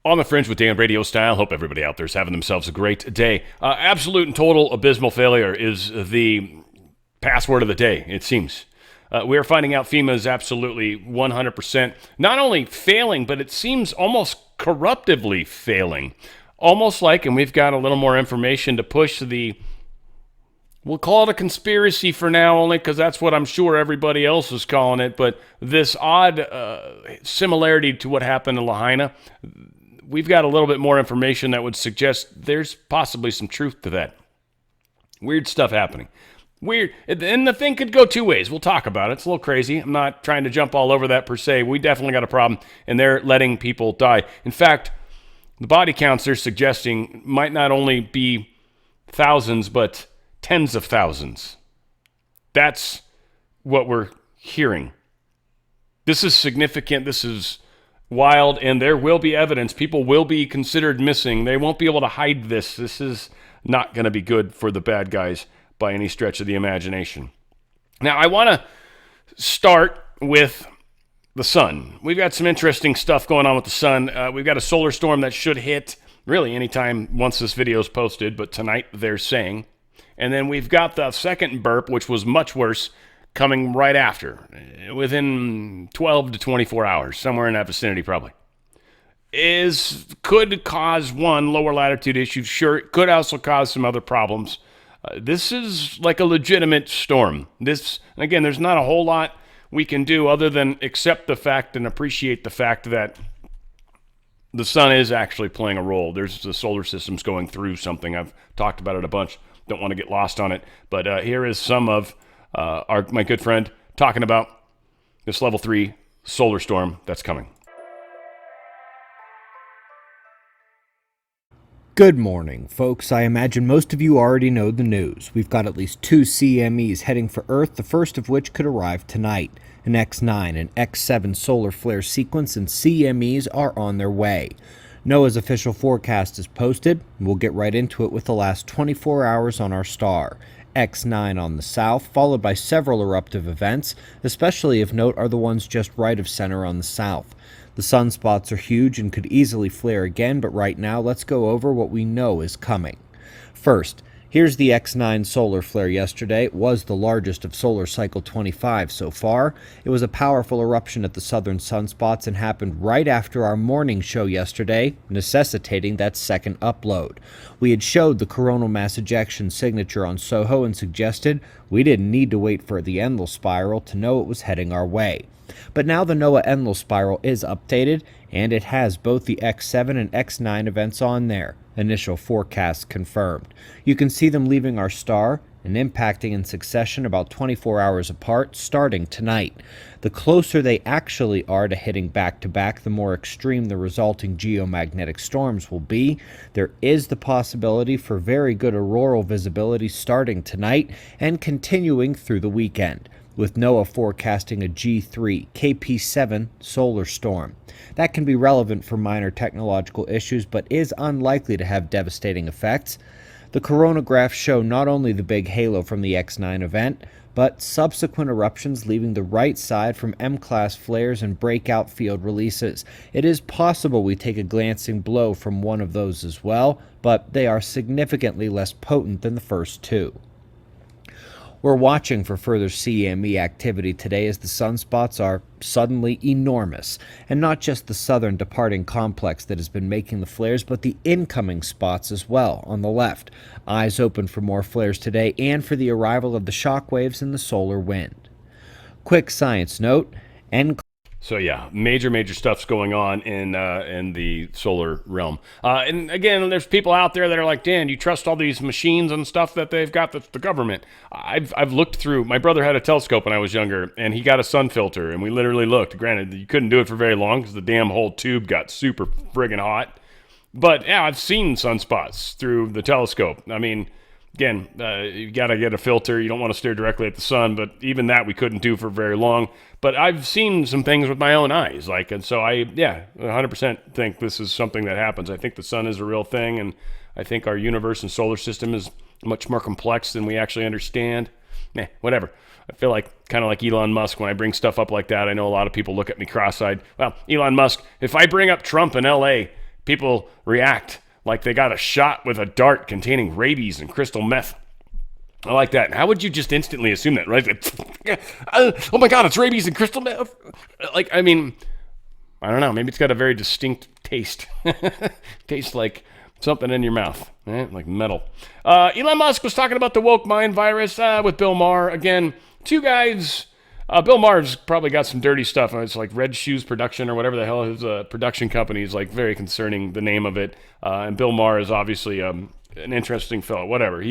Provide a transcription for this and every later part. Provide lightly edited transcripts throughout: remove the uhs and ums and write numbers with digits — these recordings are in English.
On the Fringe with Dan radio style. Hope everybody out there is having themselves a great day. Absolute and total abysmal failure is the password of the day, it seems. We are finding out FEMA is absolutely 100% not only failing, but it seems almost corruptively failing. Almost like, and we've got a little more information to push we'll call it a conspiracy for now, only because that's what I'm sure everybody else is calling it, but this odd similarity to what happened in Lahaina, we've got a little bit more information that would suggest there's possibly some truth to that. Weird stuff happening. Weird. And the thing could go two ways. We'll talk about it. It's a little crazy. I'm not trying to jump all over that per se. We definitely got a problem, and they're letting people die. In fact, the body counts they're suggesting might not only be thousands, but tens of thousands. That's what we're hearing. This is significant. This is wild, and there will be evidence. People will be considered missing. They won't be able to hide this. This is not going to be good for the bad guys by any stretch of the imagination. Now, I want to start with the sun. We've got some interesting stuff going on with the sun. We've got a solar storm that should hit really anytime once this video is posted, but tonight they're saying. And then we've got the second burp, which was much worse, coming right after, within 12 to 24 hours, somewhere in that vicinity probably. Could cause one, lower latitude issues. Sure, it could also cause some other problems. This is like a legitimate storm. Again, there's not a whole lot we can do other than accept the fact and appreciate the fact that the sun is actually playing a role. There's the solar system's going through something. I've talked about it a bunch. Don't want to get lost on it. But here is some of my good friend talking about this level 3 solar storm that's coming. Good morning, folks. I imagine most of you already know the news. We've got at least 2 CMEs heading for Earth, the first of which could arrive tonight. An X9 and X7 solar flare sequence and CMEs are on their way. NOAA's official forecast is posted. We'll get right into it with the last 24 hours on our star. X9 on the south, followed by several eruptive events, especially of note are the ones just right of center on the south. The sunspots are huge and could easily flare again, but right now let's go over what we know is coming. First, here's the X9 solar flare yesterday. It was the largest of solar cycle 25 so far. It was a powerful eruption at the southern sunspots and happened right after our morning show yesterday, necessitating that second upload. We had showed the coronal mass ejection signature on SOHO and suggested we didn't need to wait for the Enlil spiral to know it was heading our way. But now the NOAA Enlil spiral is updated, and it has both the X7 and X9 events on there. Initial forecasts confirmed. You can see them leaving our star and impacting in succession about 24 hours apart, starting tonight. The closer they actually are to hitting back-to-back, the more extreme the resulting geomagnetic storms will be. There is the possibility for very good auroral visibility starting tonight and continuing through the weekend, with NOAA forecasting a G3 KP7 solar storm. That can be relevant for minor technological issues, but is unlikely to have devastating effects. The coronagraphs show not only the big halo from the X9 event, but subsequent eruptions leaving the right side from M-class flares and breakout field releases. It is possible we take a glancing blow from one of those as well, but they are significantly less potent than the first two. We're watching for further CME activity today as the sunspots are suddenly enormous, and not just the southern departing complex that has been making the flares, but the incoming spots as well on the left. Eyes open for more flares today and for the arrival of the shock waves and the solar wind. Quick science note, So yeah, major stuff's going on in the solar realm. And again, there's people out there that are like, Dan, you trust all these machines and stuff that they've got the government. I've looked through. My brother had a telescope when I was younger, and he got a sun filter, and we literally looked. Granted, you couldn't do it for very long because the damn whole tube got super friggin' hot. But yeah, I've seen sunspots through the telescope. I mean, again, you got to get a filter. You don't want to stare directly at the sun, but even that we couldn't do for very long. But I've seen some things with my own eyes, and so I 100% think this is something that happens. I think the sun is a real thing, and I think our universe and solar system is much more complex than we actually understand. Whatever. I feel like kind of like Elon Musk when I bring stuff up like that. I know a lot of people look at me cross-eyed. Well, Elon Musk, if I bring up Trump in L.A., people react like they got a shot with a dart containing rabies and crystal meth. I like that. How would you just instantly assume that, right? Oh my God, it's rabies and crystal meth. Like, I mean, I don't know. Maybe it's got a very distinct taste. Tastes like something in your mouth, right? Like metal. Elon Musk was talking about the woke mind virus with Bill Maher. Again, two guys. Bill Maher's probably got some dirty stuff. It's like Red Shoes Production or whatever the hell his production company is, like, very concerning, the name of it. And Bill Maher is obviously an interesting fellow. Whatever.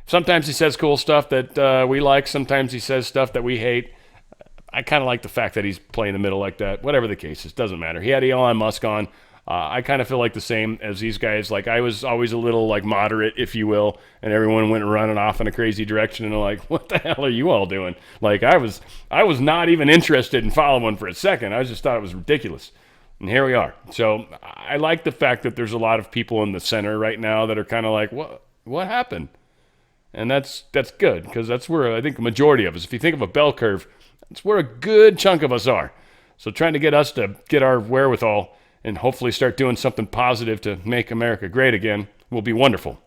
Sometimes he says cool stuff that we like. Sometimes he says stuff that we hate. I kind of like the fact that he's playing the middle like that. Whatever the case is, doesn't matter. He had Elon Musk on. I kind of feel like the same as these guys. Like, I was always a little, like, moderate, if you will, and everyone went running off in a crazy direction, and they're like, what the hell are you all doing? Like, I was not even interested in following for a second. I just thought it was ridiculous. And here we are. So I like the fact that there's a lot of people in the center right now that are kind of like, what happened? And that's good, because that's where I think the majority of us, if you think of a bell curve, that's where a good chunk of us are. So trying to get us to get our wherewithal and hopefully start doing something positive to make America great again will be wonderful.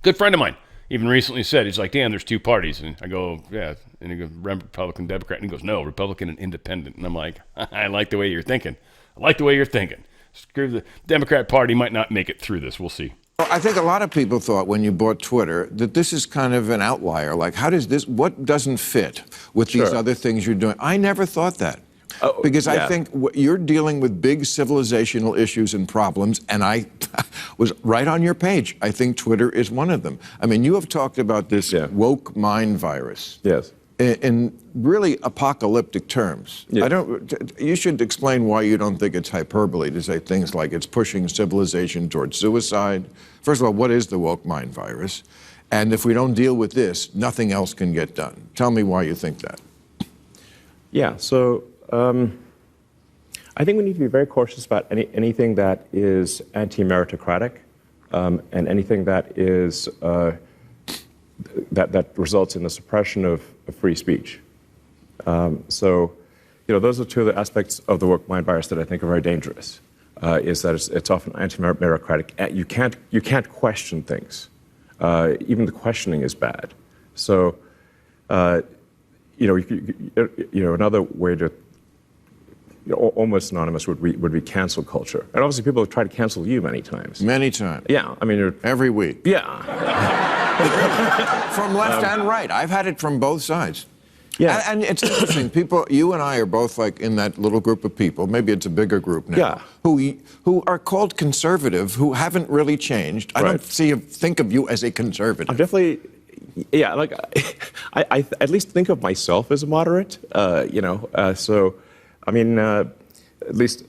Good friend of mine even recently said, he's like, Dan, there's two parties. And I go, yeah. And he goes, Republican, Democrat. And he goes, no, Republican and Independent. And I'm like, I like the way you're thinking. Screw the Democrat Party might not make it through this. We'll see. Well, I think a lot of people thought when you bought Twitter that this is kind of an outlier. Like, what doesn't fit with these other things you're doing? I never thought that. Because I think you're dealing with big civilizational issues and problems, and I was right on your page. I think Twitter is one of them. I mean, you have talked about this woke mind virus. Yes. In really apocalyptic terms. Yeah. You should explain why you don't think it's hyperbole to say things like it's pushing civilization towards suicide. First of all, what is the woke mind virus? And if we don't deal with this, nothing else can get done. Tell me why you think that. Yeah, so I think we need to be very cautious about anything that is anti-meritocratic and anything that is that results in the suppression of free speech. So, those are two of the aspects of the woke mind virus that I think are very dangerous. Is that it's often anti-meritocratic. You can't question things. Even the questioning is bad. So, another way to almost synonymous would be cancel culture. And obviously people have tried to cancel you many times. Many times. Yeah, I mean, every week. Yeah. From left and right. I've had it from both sides. Yeah. And it's interesting. People, you and I are both like in that little group of people, maybe it's a bigger group now, who are called conservative, who haven't really changed. I don't think of you as a conservative. I'm definitely, like, I at least think of myself as a moderate, so, I mean, at least,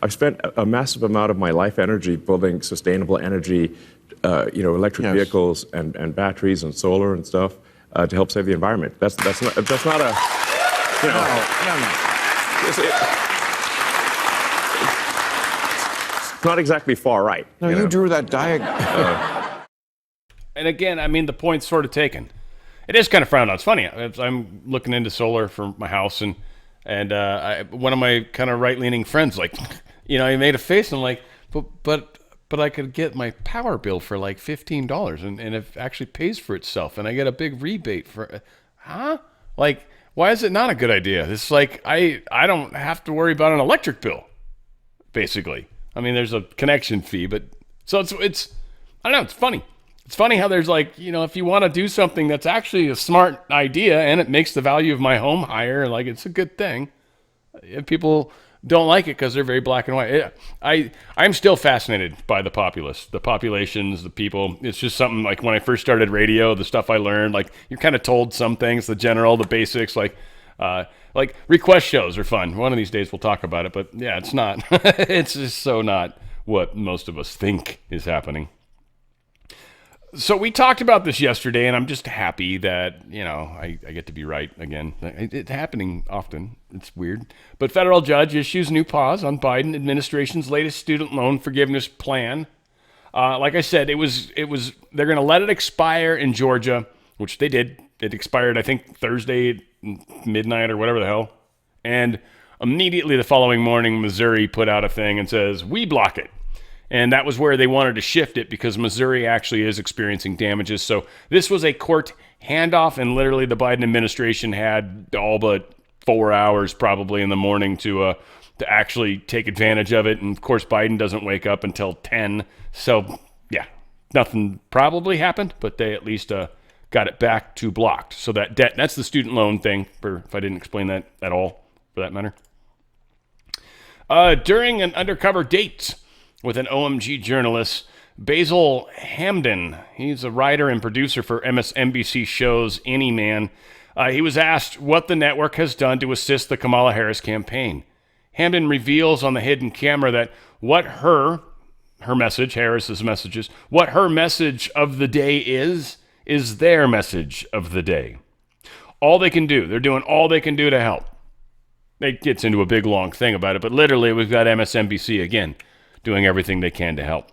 I've spent a massive amount of my life energy building sustainable energy, electric vehicles and batteries and solar and stuff to help save the environment. That's not a, It's not exactly far right. No, you drew that diagram. And again, I mean, the point's sort of taken. It is kind of frowned on. It's funny. I'm looking into solar for my house, and one of my kind of right-leaning friends, like, he made a face, and I'm like, but I could get my power bill for like $15, and it actually pays for itself, and I get a big rebate for, Like, why is it not a good idea? It's like, I don't have to worry about an electric bill, basically. I mean, there's a connection fee, but, so it's I don't know, it's funny. It's funny how there's like, if you want to do something that's actually a smart idea and it makes the value of my home higher, like, it's a good thing. People don't like it because they're very black and white. I'm still fascinated by the populace, the populations, the people. It's just something like when I first started radio, the stuff I learned, like, you're kind of told some things, the general, the basics, like request shows are fun. One of these days we'll talk about it, but yeah, it's not. It's just so not what most of us think is happening. So we talked about this yesterday, and I'm just happy that, I get to be right again. It's happening often. It's weird. But federal judge issues new pause on Biden administration's latest student loan forgiveness plan. Like I said, they're going to let it expire in Georgia, which they did. It expired, I think, Thursday midnight or whatever the hell. And Immediately the following morning, Missouri put out a thing and says, we block it. And that was where they wanted to shift it because Missouri actually is experiencing damages. So this was a court handoff, and literally the Biden administration had all but 4 hours probably in the morning to actually take advantage of it. And of course, Biden doesn't wake up until 10. So yeah, nothing probably happened, but they at least got it back to blocked. So that debt, that's the student loan thing, if I didn't explain that at all, for that matter. During an undercover date with an OMG journalist, Basil Hamden, he's a writer and producer for MSNBC shows Any Man, he was asked what the network has done to assist the Kamala Harris campaign. Hamden reveals on the hidden camera that what her message, Harris's messages, what her message of the day is their message of the day. All they can do, they're doing all they can do to help. It gets into a big long thing about it, but literally we've got MSNBC again doing everything they can to help.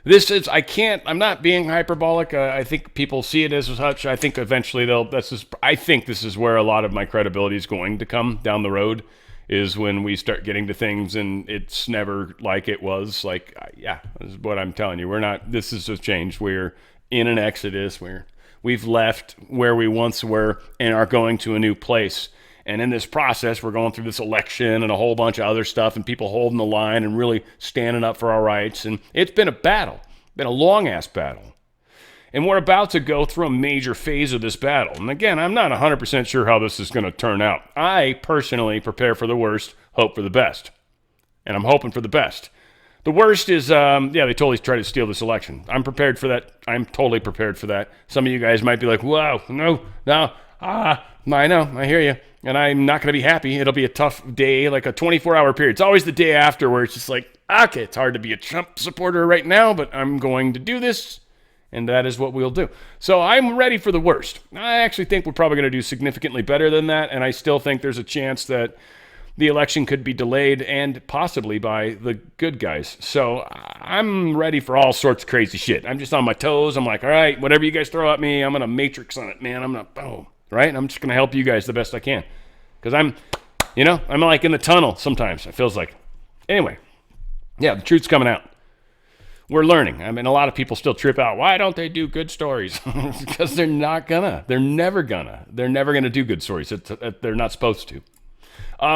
I'm not being hyperbolic. I think people see it as such. I think eventually I think this is where a lot of my credibility is going to come down the road, is when we start getting to things and it's never like it was. Like, yeah, this is what I'm telling you. This is a change. We're in an exodus where we've left where we once were and are going to a new place. And in this process, we're going through this election and a whole bunch of other stuff and people holding the line and really standing up for our rights. And it's been a battle, been a long-ass battle. And we're about to go through a major phase of this battle. And again, I'm not 100% sure how this is going to turn out. I personally prepare for the worst, hope for the best. And I'm hoping for the best. The worst is, they totally tried to steal this election. I'm prepared for that. I'm totally prepared for that. Some of you guys might be like, whoa, no, I know, I hear you. And I'm not going to be happy. It'll be a tough day, like a 24-hour period. It's always the day after where it's just like, okay, it's hard to be a Trump supporter right now, but I'm going to do this, and that is what we'll do. So I'm ready for the worst. I actually think we're probably going to do significantly better than that, and I still think there's a chance that the election could be delayed and possibly by the good guys. So I'm ready for all sorts of crazy shit. I'm just on my toes. I'm like, all right, whatever you guys throw at me, I'm going to matrix on it, man. I'm going to, boom. Right? I'm just going to help you guys the best I can. Because I'm like in the tunnel sometimes, it feels like. Anyway, yeah, the truth's coming out. We're learning. I mean, a lot of people still trip out. Why don't they do good stories? Because they're not gonna. They're never gonna. They're never gonna do good stories. They're not supposed to.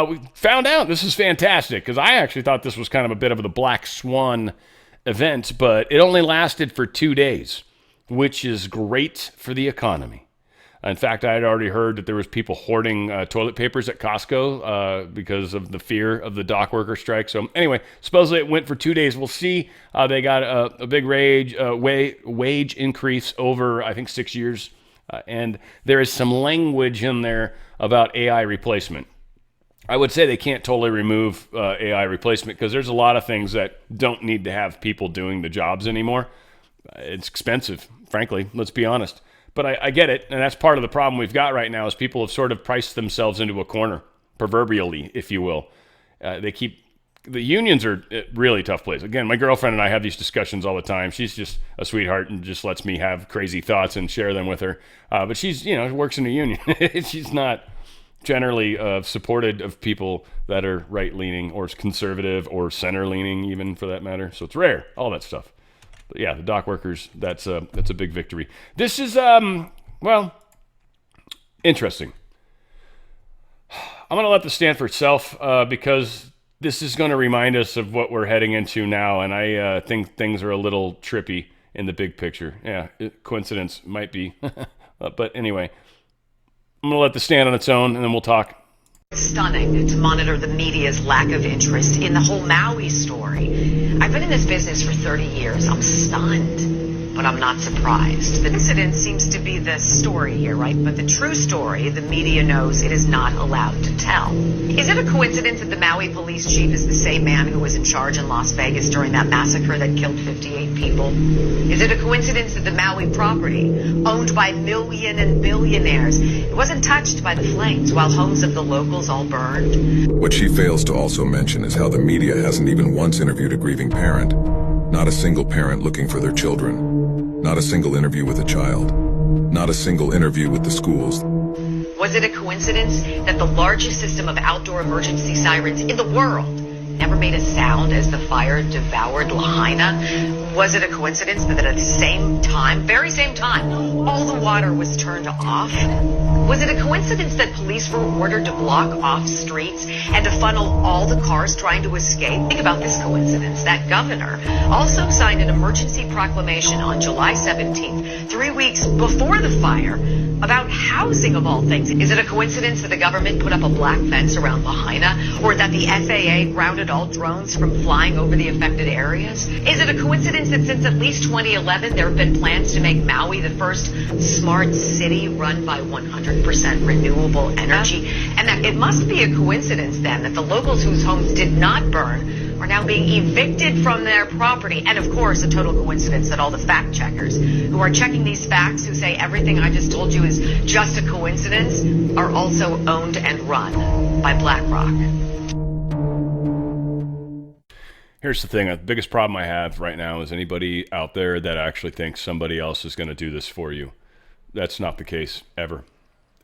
We found out, this is fantastic, because I actually thought this was kind of a bit of the black swan event, but it only lasted for 2 days, which is great for the economy. In fact, I had already heard that there was people hoarding toilet papers at Costco because of the fear of the dock worker strike. So anyway, supposedly it went for 2 days. We'll see. They got a big wage increase over, I think, 6 years. And there is some language in there about AI replacement. I would say they can't totally remove AI replacement because there's a lot of things that don't need to have people doing the jobs anymore. It's expensive, frankly. Let's be honest. But I get it, and that's part of the problem we've got right now is people have sort of priced themselves into a corner, proverbially, if you will. The unions are a really tough place. Again, my girlfriend and I have these discussions all the time. She's just a sweetheart and just lets me have crazy thoughts and share them with her. But she's, works in a union. She's not generally supported of people that are right-leaning or conservative or center-leaning, even for that matter. So it's rare, all that stuff. But yeah, the dock workers, that's a big victory. This is, interesting. I'm going to let this stand for itself because this is going to remind us of what we're heading into now, and I think things are a little trippy in the big picture. Yeah, coincidence might be. But anyway, I'm going to let this stand on its own, and then we'll talk. Stunning to monitor the media's lack of interest in the whole Maui story. I've been in this business for 30 years. I'm stunned, but I'm not surprised. The incident seems to be the story here, right? But the true story, the media knows it is not allowed to tell. Is it a coincidence that the Maui police chief is the same man who was in charge in Las Vegas during that massacre that killed 58 people? Is it a coincidence that the Maui property, owned by million and billionaires, it wasn't touched by the flames while homes of the locals all burned? What she fails to also mention is how the media hasn't even once interviewed a grieving parent. Not a single parent looking for their children. Not a single interview with a child. Not a single interview with the schools. Was Was it a coincidence that the largest system of outdoor emergency sirens in the world never made a sound as the fire devoured Lahaina? Was it a coincidence that at the same time, very same time, all the water was turned off? Was it a coincidence that police were ordered to block off streets and to funnel all the cars trying to escape? Think about this coincidence. That governor also signed an emergency proclamation on July 17th, 3 weeks before the fire, about housing of all things. Is it a coincidence that the government put up a black fence around Lahaina, or that the FAA grounded all drones from flying over the affected areas? Is it a coincidence that since at least 2011 there have been plans to make Maui the first smart city run by 100% renewable energy? And that it must be a coincidence then that the locals whose homes did not burn are now being evicted from their property. And of course, a total coincidence that all the fact checkers who are checking these facts, who say everything I just told you is just a coincidence, are also owned and run by BlackRock. Here's the thing. The biggest problem I have right now is anybody out there that actually thinks somebody else is going to do this for you. That's not the case ever.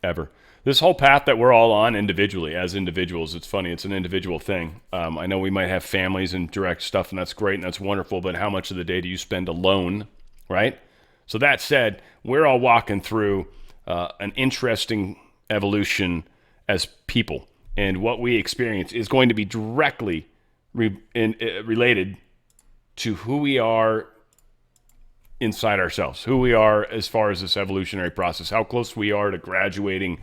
Ever. This whole path that we're all on individually, as individuals, it's funny, it's an individual thing. I know we might have families and direct stuff, and that's great and that's wonderful, but how much of the day do you spend alone, right? So that said, we're all walking through an interesting evolution as people, and what we experience is going to be directly related to who we are inside ourselves, who we are as far as this evolutionary process, how close we are to graduating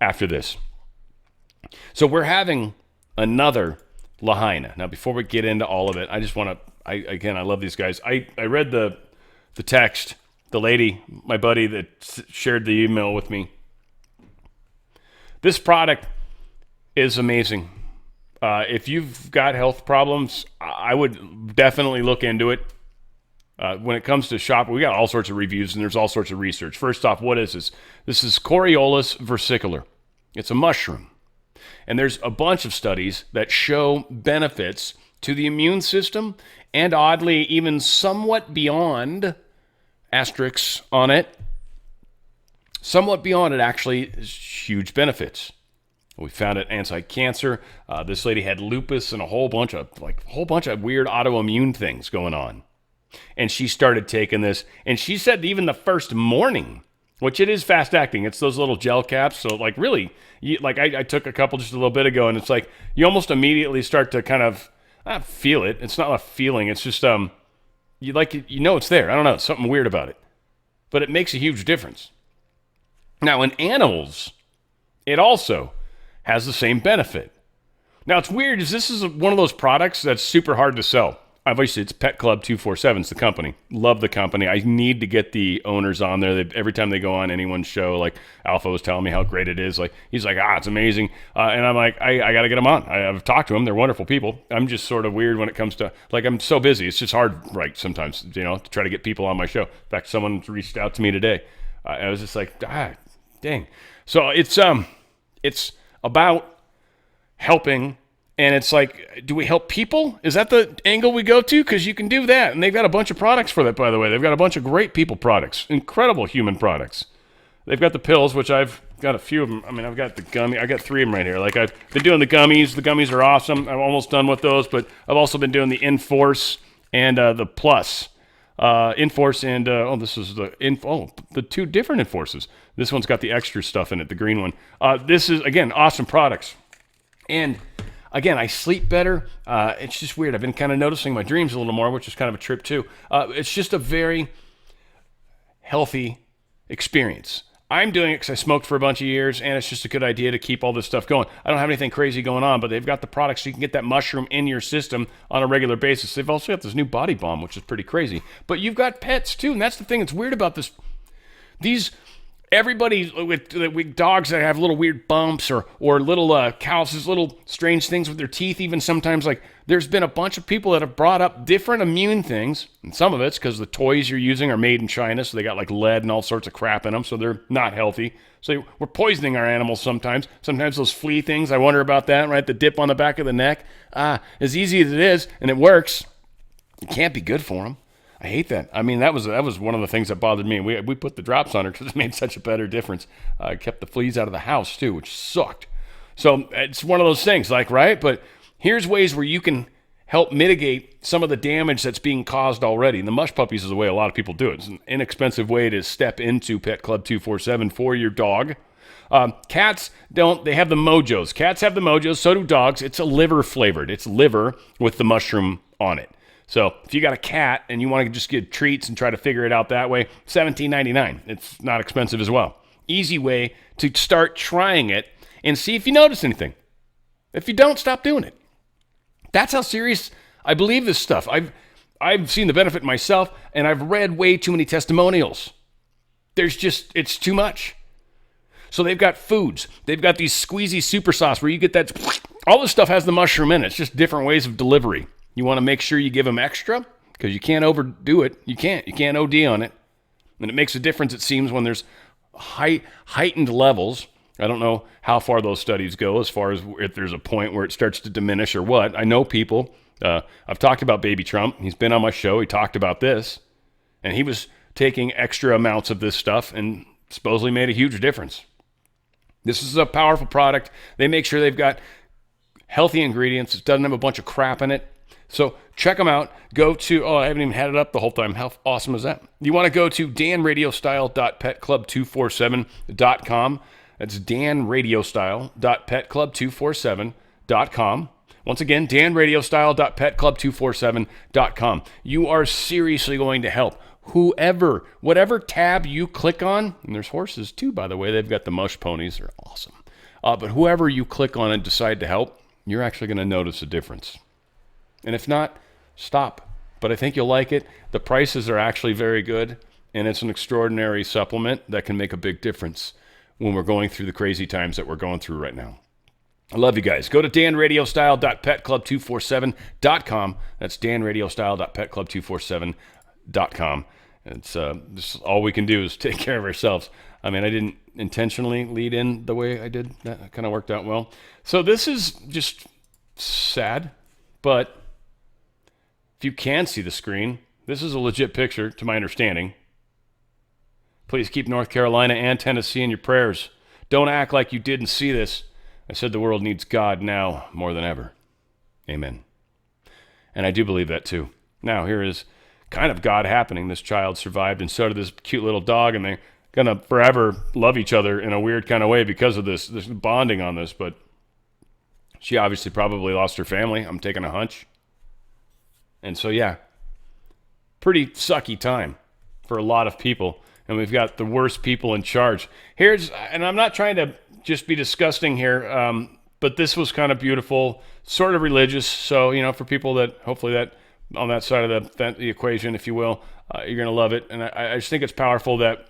after this. So we're having another Lahaina. Now, before we get into all of it, I just want to, I love these guys. I read the text, the lady, my buddy that shared the email with me. This product is amazing. If you've got health problems, I would definitely look into it. When it comes to shopping, we got all sorts of reviews and there's all sorts of research. First off, what is this? This is Coriolus versicolor. It's a mushroom. And there's a bunch of studies that show benefits to the immune system and oddly, even somewhat beyond, asterisks on it, somewhat beyond it actually is huge benefits. We found it anti-cancer. This lady had lupus and a whole bunch of weird autoimmune things going on. And she started taking this, and she said even the first morning, which it is fast acting. It's those little gel caps. So like really, I took a couple just a little bit ago, and it's like you almost immediately start to kind of not feel it. It's not a feeling. It's just you know it's there. I don't know, something weird about it, but it makes a huge difference. Now in animals, it also has the same benefit. Now it's weird, is this is one of those products that's super hard to sell. Obviously, it's Pet Club 247. It's the company. Love the company. I need to get the owners on there. Every time they go on anyone's show, like Alpha was telling me how great it is. Like he's like, it's amazing. And I'm like, I got to get them on. I've talked to them. They're wonderful people. I'm just sort of weird when it comes to, like, I'm so busy. It's just hard, right, sometimes, to try to get people on my show. In fact, someone reached out to me today. I was just like, dang. So it's about helping. And it's like, do we help people? Is that the angle we go to? Because you can do that. And they've got a bunch of products for that, by the way. They've got a bunch of great people products, incredible human products. They've got the pills, which I've got a few of them. I mean, I've got the gummy. I got 3 of them right here. Like, I've been doing the gummies. The gummies are awesome. I'm almost done with those. But I've also been doing the Enforce and the Plus. Enforce and, this is the 2 different Enforces. This one's got the extra stuff in it, the green one. This is, again, awesome products. And again, I sleep better. It's just weird. I've been kind of noticing my dreams a little more, which is kind of a trip too. It's just a very healthy experience. I'm doing it because I smoked for a bunch of years, and it's just a good idea to keep all this stuff going. I don't have anything crazy going on, but they've got the products so you can get that mushroom in your system on a regular basis. They've also got this new body balm, which is pretty crazy. But you've got pets too, and that's the thing that's weird about this. Everybody with dogs that have little weird bumps or little cows, little strange things with their teeth, even sometimes, like, there's been a bunch of people that have brought up different immune things, and some of it's because the toys you're using are made in China, so they got like lead and all sorts of crap in them, so they're not healthy. So we're poisoning our animals sometimes. Sometimes those flea things, I wonder about that, right? The dip on the back of the neck. As easy as it is, and it works, it can't be good for them. I hate that. I mean, that was one of the things that bothered me. We put the drops on her because it made such a better difference. It kept the fleas out of the house too, which sucked. So it's one of those things, like, right? But here's ways where you can help mitigate some of the damage that's being caused already. And the mush puppies is the way a lot of people do it. It's an inexpensive way to step into Pet Club 247 for your dog. Cats don't. They have the mojos. Cats have the mojos. So do dogs. It's a liver flavored. It's liver with the mushroom on it. So if you got a cat and you want to just get treats and try to figure it out that way, $17.99. It's not expensive as well. Easy way to start trying it and see if you notice anything. If you don't, stop doing it. That's how serious I believe this stuff. I've seen the benefit myself, and I've read way too many testimonials. It's too much. So they've got foods. They've got these squeezy super sauce where you get that. All this stuff has the mushroom in it. It's just different ways of delivery. You want to make sure you give them extra because you can't overdo it. You can't OD on it. And it makes a difference, it seems, when there's heightened levels. I don't know how far those studies go as far as if there's a point where it starts to diminish or what. I know people. I've talked about Baby Trump. He's been on my show. He talked about this. And he was taking extra amounts of this stuff and supposedly made a huge difference. This is a powerful product. They make sure they've got healthy ingredients. It doesn't have a bunch of crap in it. So check them out. Go to, I haven't even had it up the whole time. How awesome is that? You want to go to danradiostyle.petclub247.com. That's danradiostyle.petclub247.com. Once again, danradiostyle.petclub247.com. You are seriously going to help whatever tab you click on, and there's horses too, by the way. They've got the mush ponies. They're awesome. But whoever you click on and decide to help, you're actually going to notice a difference. And if not, stop. But I think you'll like it. The prices are actually very good, and it's an extraordinary supplement that can make a big difference when we're going through the crazy times that we're going through right now. I love you guys. Go to danradiostyle.petclub247.com. That's danradiostyle.petclub247.com. It's just all we can do is take care of ourselves. I mean, I didn't intentionally lead in the way I did. That kind of worked out well. So this is just sad, but if you can see the screen, this is a legit picture, to my understanding. Please keep North Carolina and Tennessee in your prayers. Don't act like you didn't see this. I said the world needs God now more than ever. Amen. And I do believe that too. Now, here is kind of God happening. This child survived, and so did this cute little dog, and they're going to forever love each other in a weird kind of way because of this bonding on this. But she obviously probably lost her family. I'm taking a hunch. And so, yeah, pretty sucky time for a lot of people. And we've got the worst people in charge. And I'm not trying to just be disgusting here, but this was kind of beautiful, sort of religious. So, for people that hopefully that on that side of the equation, if you will, you're going to love it. And I just think it's powerful that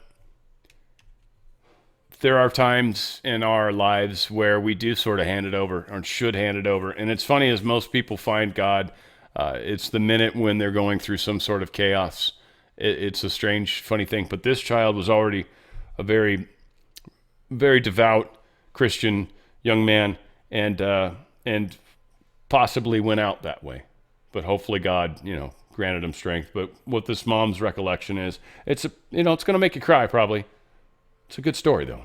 there are times in our lives where we do sort of hand it over or should hand it over. And it's funny, as most people find God, it's the minute when they're going through some sort of chaos. It's a strange, funny thing. But this child was already a very, very devout Christian young man, and possibly went out that way. But hopefully God, granted him strength. But what this mom's recollection is, it's going to make you cry probably. It's a good story though.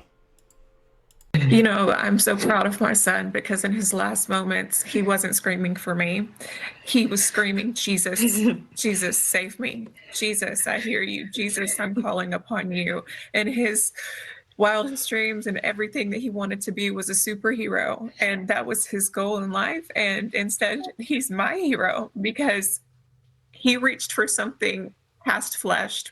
I'm so proud of my son because in his last moments, he wasn't screaming for me. He was screaming, Jesus, Jesus, save me. Jesus, I hear you. Jesus, I'm calling upon you. And his wildest dreams and everything that he wanted to be was a superhero. And that was his goal in life. And instead, he's my hero because he reached for something past flesh,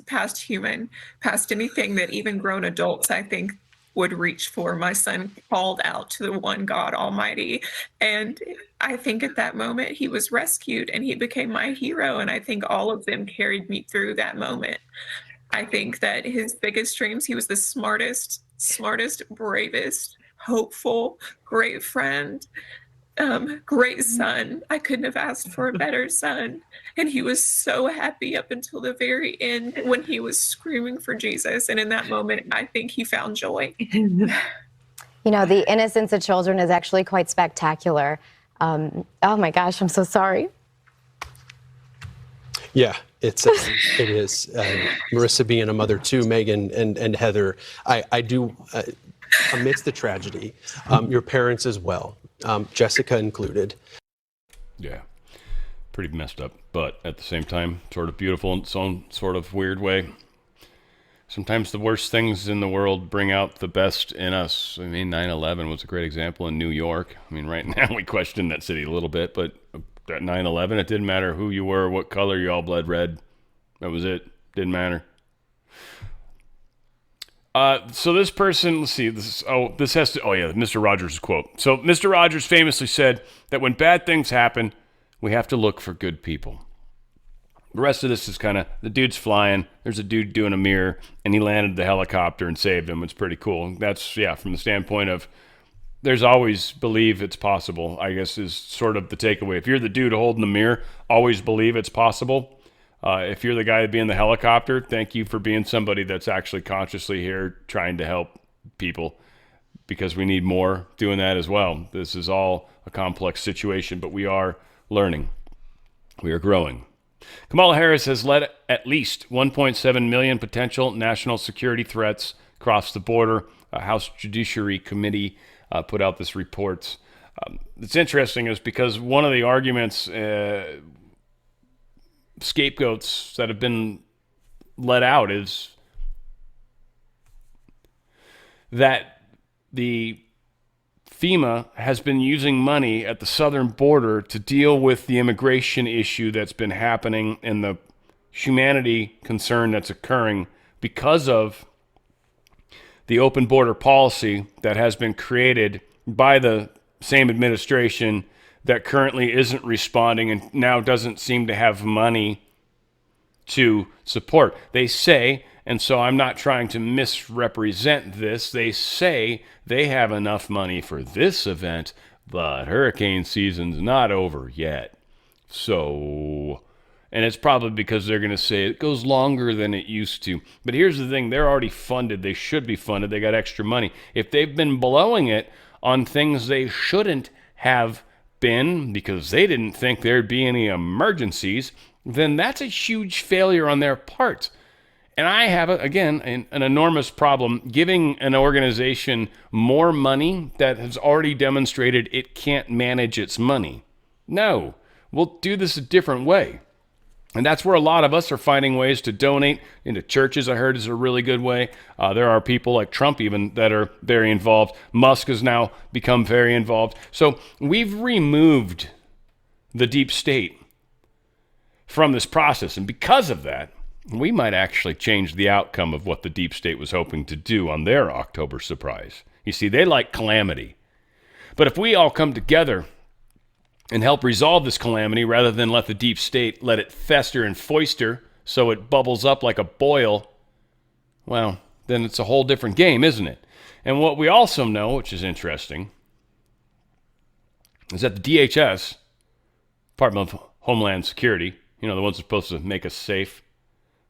past human, past anything that even grown adults, I think, would reach for. My son called out to the one God Almighty. And I think at that moment he was rescued and he became my hero. And I think all of them carried me through that moment. I think that his biggest dreams, he was the smartest, bravest, hopeful, great friend, great son. I couldn't have asked for a better son. And he was so happy up until the very end when he was screaming for Jesus. And in that moment, I think he found joy. The innocence of children is actually quite spectacular. Oh my gosh, I'm so sorry. Yeah, It is. Marissa being a mother too, Megan and Heather, I do, amidst the tragedy, your parents as well, Jessica included. Yeah, pretty messed up, but at the same time, sort of beautiful in its own sort of weird way. Sometimes the worst things in the world bring out the best in us. I mean, 9/11 was a great example in New York. I mean, right now we question that city a little bit, but at 9/11, it didn't matter who you were, what color, you all bled red. That was it. Didn't matter. So this person, let's see, Mr. Rogers' quote. So Mr. Rogers famously said that when bad things happen, we have to look for good people. The rest of this is kind of, the dude's flying, there's a dude doing a mirror, and he landed the helicopter and saved him. It's pretty cool. That's, yeah, from the standpoint of, there's always believe it's possible, I guess, is sort of the takeaway. If you're the dude holding the mirror, always believe it's possible. If you're the guy being the helicopter, thank you for being somebody that's actually consciously here trying to help people, because we need more doing that as well. This is all a complex situation, but we are learning. We are growing. Kamala Harris has led at least 1.7 million potential national security threats across the border. A House Judiciary Committee put out this report. It's interesting is because one of the arguments, scapegoats that have been let out is that the FEMA has been using money at the southern border to deal with the immigration issue that's been happening and the humanity concern that's occurring because of the open border policy that has been created by the same administration that currently isn't responding and now doesn't seem to have money to support. They say, and so I'm not trying to misrepresent this, they say they have enough money for this event, but hurricane season's not over yet. So, and it's probably because they're going to say it goes longer than it used to. But here's the thing, they're already funded. They should be funded. They got extra money. If they've been blowing it on things they shouldn't have been because they didn't think there'd be any emergencies, then that's a huge failure on their part. And I have, again, an enormous problem giving an organization more money that has already demonstrated it can't manage its money. No, we'll do this a different way. And that's where a lot of us are finding ways to donate into churches. I heard is a really good way. There are people like Trump even that are very involved. Musk has now become very involved. So we've removed the deep state from this process. And because of that, we might actually change the outcome of what the deep state was hoping to do on their October surprise. You see, they like calamity. But if we all come together and help resolve this calamity rather than let the deep state let it fester and foister so it bubbles up like a boil, well, then it's a whole different game, isn't it? And what we also know, which is interesting, is that the DHS, Department of Homeland Security, you know, the ones supposed to make us safe,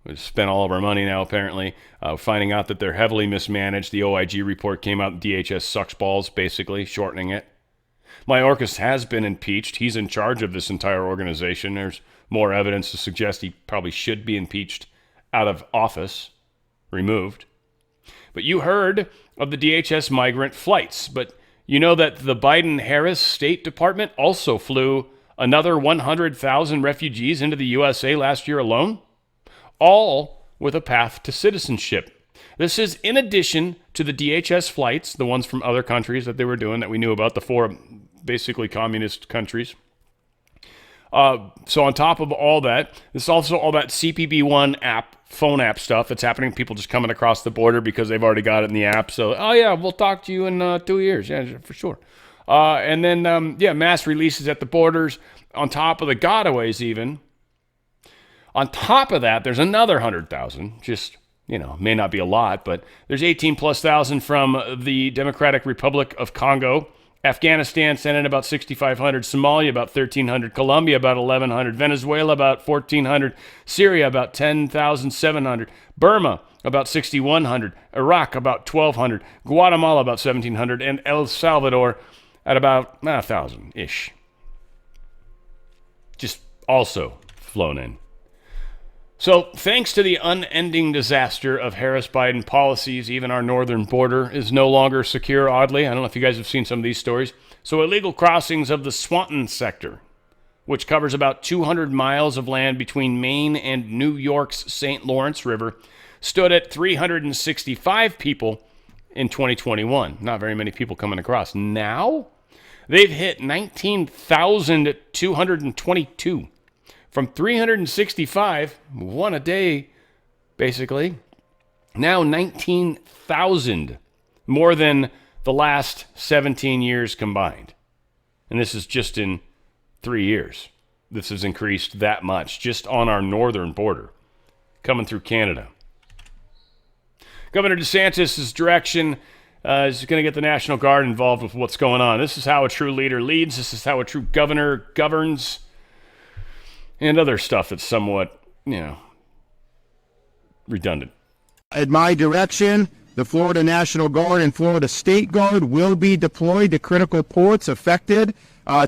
we've spent all of our money now, apparently, finding out that they're heavily mismanaged. The OIG report came out, DHS sucks balls, basically, shortening it. Mayorkas has been impeached. He's in charge of this entire organization. There's more evidence to suggest he probably should be impeached, out of office, removed. But you heard of the DHS migrant flights. But you know that the Biden-Harris State Department also flew another 100,000 refugees into the USA last year alone? All with a path to citizenship. This is in addition to the DHS flights, the ones from other countries that they were doing that we knew about, the 4 basically communist countries. So on top of all that, there's also all that CPB1 app, phone app stuff that's happening. People just coming across the border because they've already got it in the app. So, oh yeah, we'll talk to you in 2 years. Yeah, for sure. And then, mass releases at the borders on top of the gotaways even. On top of that, there's another 100,000, just, may not be a lot, but there's 18,000+ from the Democratic Republic of Congo. Afghanistan sent in about 6,500, Somalia about 1,300, Colombia about 1,100, Venezuela about 1,400, Syria about 10,700, Burma about 6,100, Iraq about 1,200, Guatemala about 1,700, and El Salvador at about 1,000-ish. Just also flown in. So, thanks to the unending disaster of Harris-Biden policies, even our northern border is no longer secure, oddly. I don't know if you guys have seen some of these stories. So, illegal crossings of the Swanton sector, which covers about 200 miles of land between Maine and New York's St. Lawrence River, stood at 365 people in 2021. Not very many people coming across. Now, they've hit 19,222. From 365, one a day, basically, now 19,000, more than the last 17 years combined. And this is just in 3 years. This has increased that much, just on our northern border, coming through Canada. Governor DeSantis' direction is going to get the National Guard involved with what's going on. This is how a true leader leads. This is how a true governor governs. And other stuff that's somewhat, redundant. At my direction, the Florida National Guard and Florida State Guard will be deployed to critical ports affected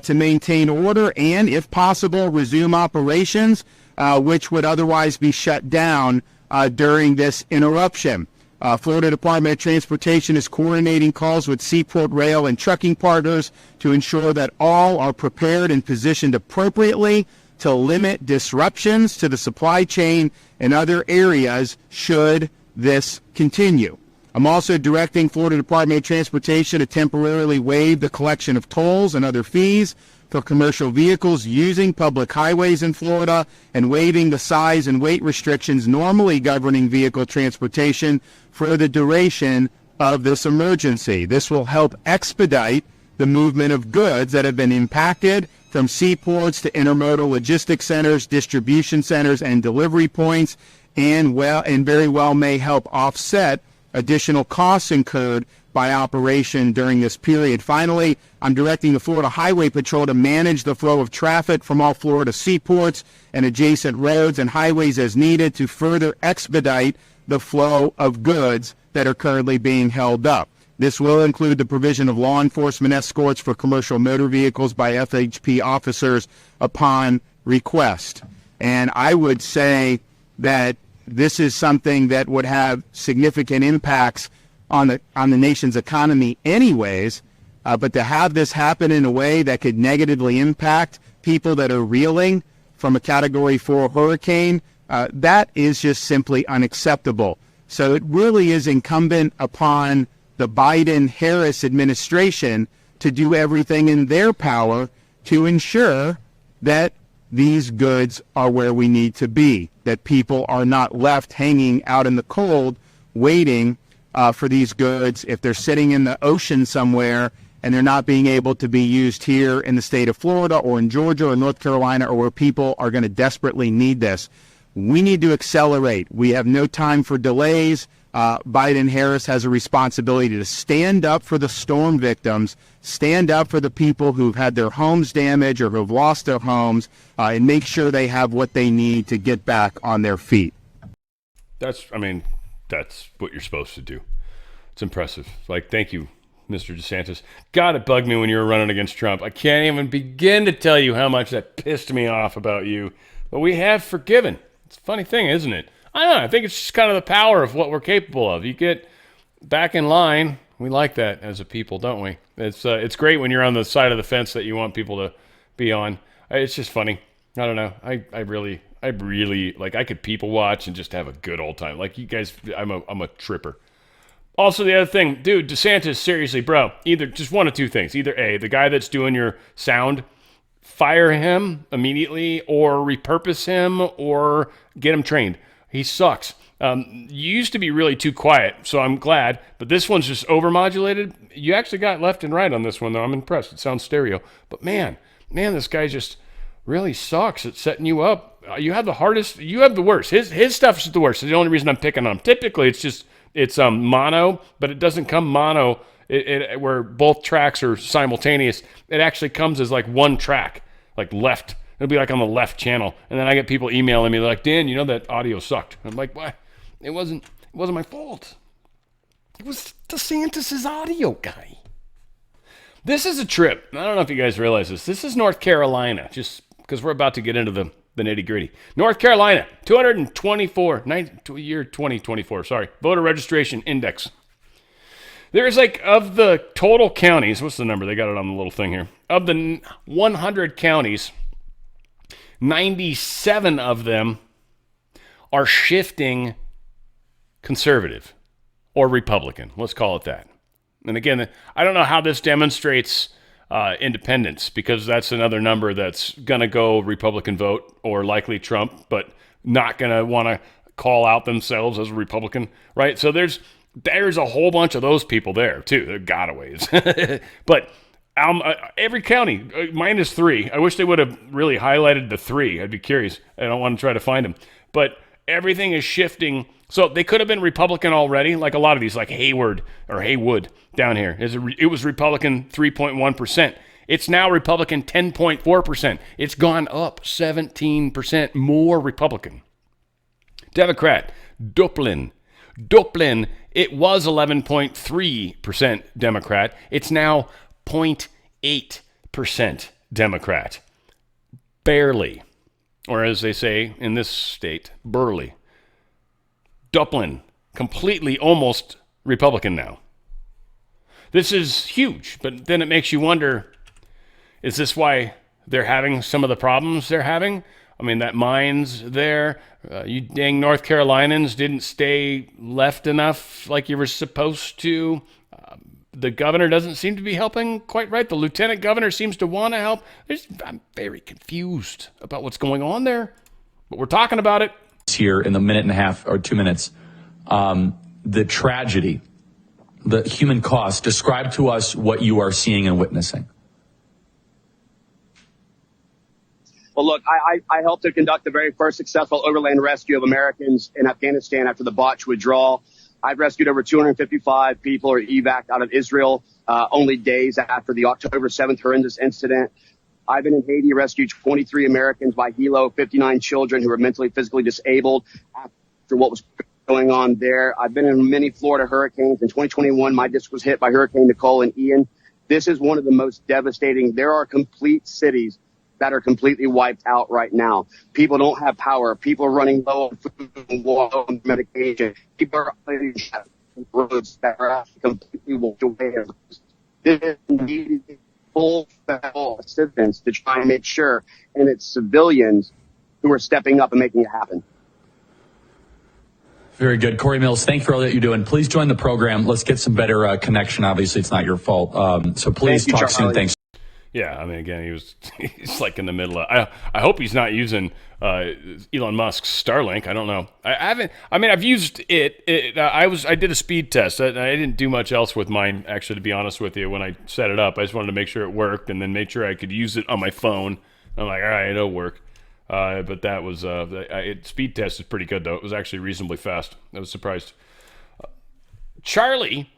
to maintain order and, if possible, resume operations, which would otherwise be shut down during this interruption. Florida Department of Transportation is coordinating calls with seaport rail and trucking partners to ensure that all are prepared and positioned appropriately to limit disruptions to the supply chain and other areas should this continue. I'm also directing Florida Department of Transportation to temporarily waive the collection of tolls and other fees for commercial vehicles using public highways in Florida and waiving the size and weight restrictions normally governing vehicle transportation for the duration of this emergency. This will help expedite the movement of goods that have been impacted from seaports to intermodal logistics centers, distribution centers, and delivery points, and very well may help offset additional costs incurred by operation during this period. Finally, I'm directing the Florida Highway Patrol to manage the flow of traffic from all Florida seaports and adjacent roads and highways as needed to further expedite the flow of goods that are currently being held up. This will include the provision of law enforcement escorts for commercial motor vehicles by FHP officers upon request. And I would say that this is something that would have significant impacts on the nation's economy anyways, but to have this happen in a way that could negatively impact people that are reeling from a Category 4 hurricane, that is just simply unacceptable. So it really is incumbent upon the Biden-Harris administration to do everything in their power to ensure that these goods are where we need to be, that people are not left hanging out in the cold waiting for these goods if they're sitting in the ocean somewhere and they're not being able to be used here in the state of Florida or in Georgia or North Carolina or where people are going to desperately need this. We need to accelerate. We have no time for delays. Biden-Harris has a responsibility to stand up for the storm victims, stand up for the people who've had their homes damaged or who've lost their homes, and make sure they have what they need to get back on their feet. That's what you're supposed to do. It's impressive. Thank you, Mr. DeSantis. God, it bugged me when you were running against Trump. I can't even begin to tell you how much that pissed me off about you. But we have forgiven. It's a funny thing, isn't it? I don't know. I think it's just kind of the power of what we're capable of. You get back in line. We like that as a people, don't we? It's great when you're on the side of the fence that you want people to be on. It's just funny. I don't know. I really I could people watch and just have a good old time. You guys, I'm a tripper. Also, the other thing, dude, DeSantis, seriously, bro, either just one of two things. Either A, the guy that's doing your sound, fire him immediately or repurpose him or get him trained. He sucks. You used to be really too quiet, so I'm glad. But this one's just overmodulated. You actually got left and right on this one, though. I'm impressed. It sounds stereo. But man, this guy just really sucks at setting you up. You have the hardest. You have the worst. His stuff is the worst. It's the only reason I'm picking on him. Typically, it's mono, but it doesn't come mono where both tracks are simultaneous. It actually comes as one track, left. It'll be on the left channel. And then I get people emailing me. They're like, Dan, that audio sucked. I'm like, what? It wasn't my fault. It was DeSantis' audio guy. This is a trip. I don't know if you guys realize this. This is North Carolina, just because we're about to get into the nitty-gritty. North Carolina, 224, year 2024, sorry, voter registration index. There's like, of the total counties, what's the number? They got it on the little thing here. Of the 100 counties, 97 of them are shifting conservative or Republican. Let's call it that. And again, I don't know how this demonstrates independence, because that's another number that's going to go Republican vote or likely Trump, but not going to want to call out themselves as a Republican, right? So there's a whole bunch of those people there too. They're gotaways. But every county, -3. I wish they would have really highlighted the 3. I'd be curious. I don't want to try to find them. But everything is shifting. So they could have been Republican already, like a lot of these, like Haywood down here. It was Republican 3.1%. It's now Republican 10.4%. It's gone up 17% more Republican. Democrat, Dublin, it was 11.3% Democrat. It's now 0.8% Democrat. Barely. Or as they say in this state, burly. Dublin, completely almost Republican now. This is huge, but then it makes you wonder, is this why they're having some of the problems they're having? I mean, that mine's there. You dang North Carolinians didn't stay left enough like you were supposed to. The governor doesn't seem to be helping quite right. The lieutenant governor seems to want to help. I'm very confused about what's going on there, but we're talking about it. Here in the minute and a half or 2 minutes, the tragedy, the human cost. Describe to us what you are seeing and witnessing. Well, look, I helped to conduct the very first successful overland rescue of Americans in Afghanistan after the botched withdrawal. I've rescued over 255 people or evac out of Israel only days after the October 7th horrendous incident. I've been in Haiti, rescued 23 Americans by helo, 59 children who were mentally, physically disabled after what was going on there. I've been in many Florida hurricanes. In 2021, my district was hit by Hurricane Nicole and Ian. This is one of the most devastating. There are complete cities that are completely wiped out right now. People don't have power. People are running low on food and water and medication. People are on roads that are completely washed away. This is needed full federal assistance to try and make sure, and it's civilians who are stepping up and making it happen. Very good. Corey Mills, thank you for all that you're doing. Please join the program. Let's get some better connection. Obviously, it's not your fault. So please talk soon. Thanks. Yeah, I mean, again, he's like in the middle of. I hope he's not using Elon Musk's Starlink. I don't know. I've used it. I did a speed test. I didn't do much else with mine, actually, to be honest with you. When I set it up, I just wanted to make sure it worked, and then make sure I could use it on my phone. I'm like, all right, it'll work. But that was speed test is pretty good though. It was actually reasonably fast. I was surprised. Charlie,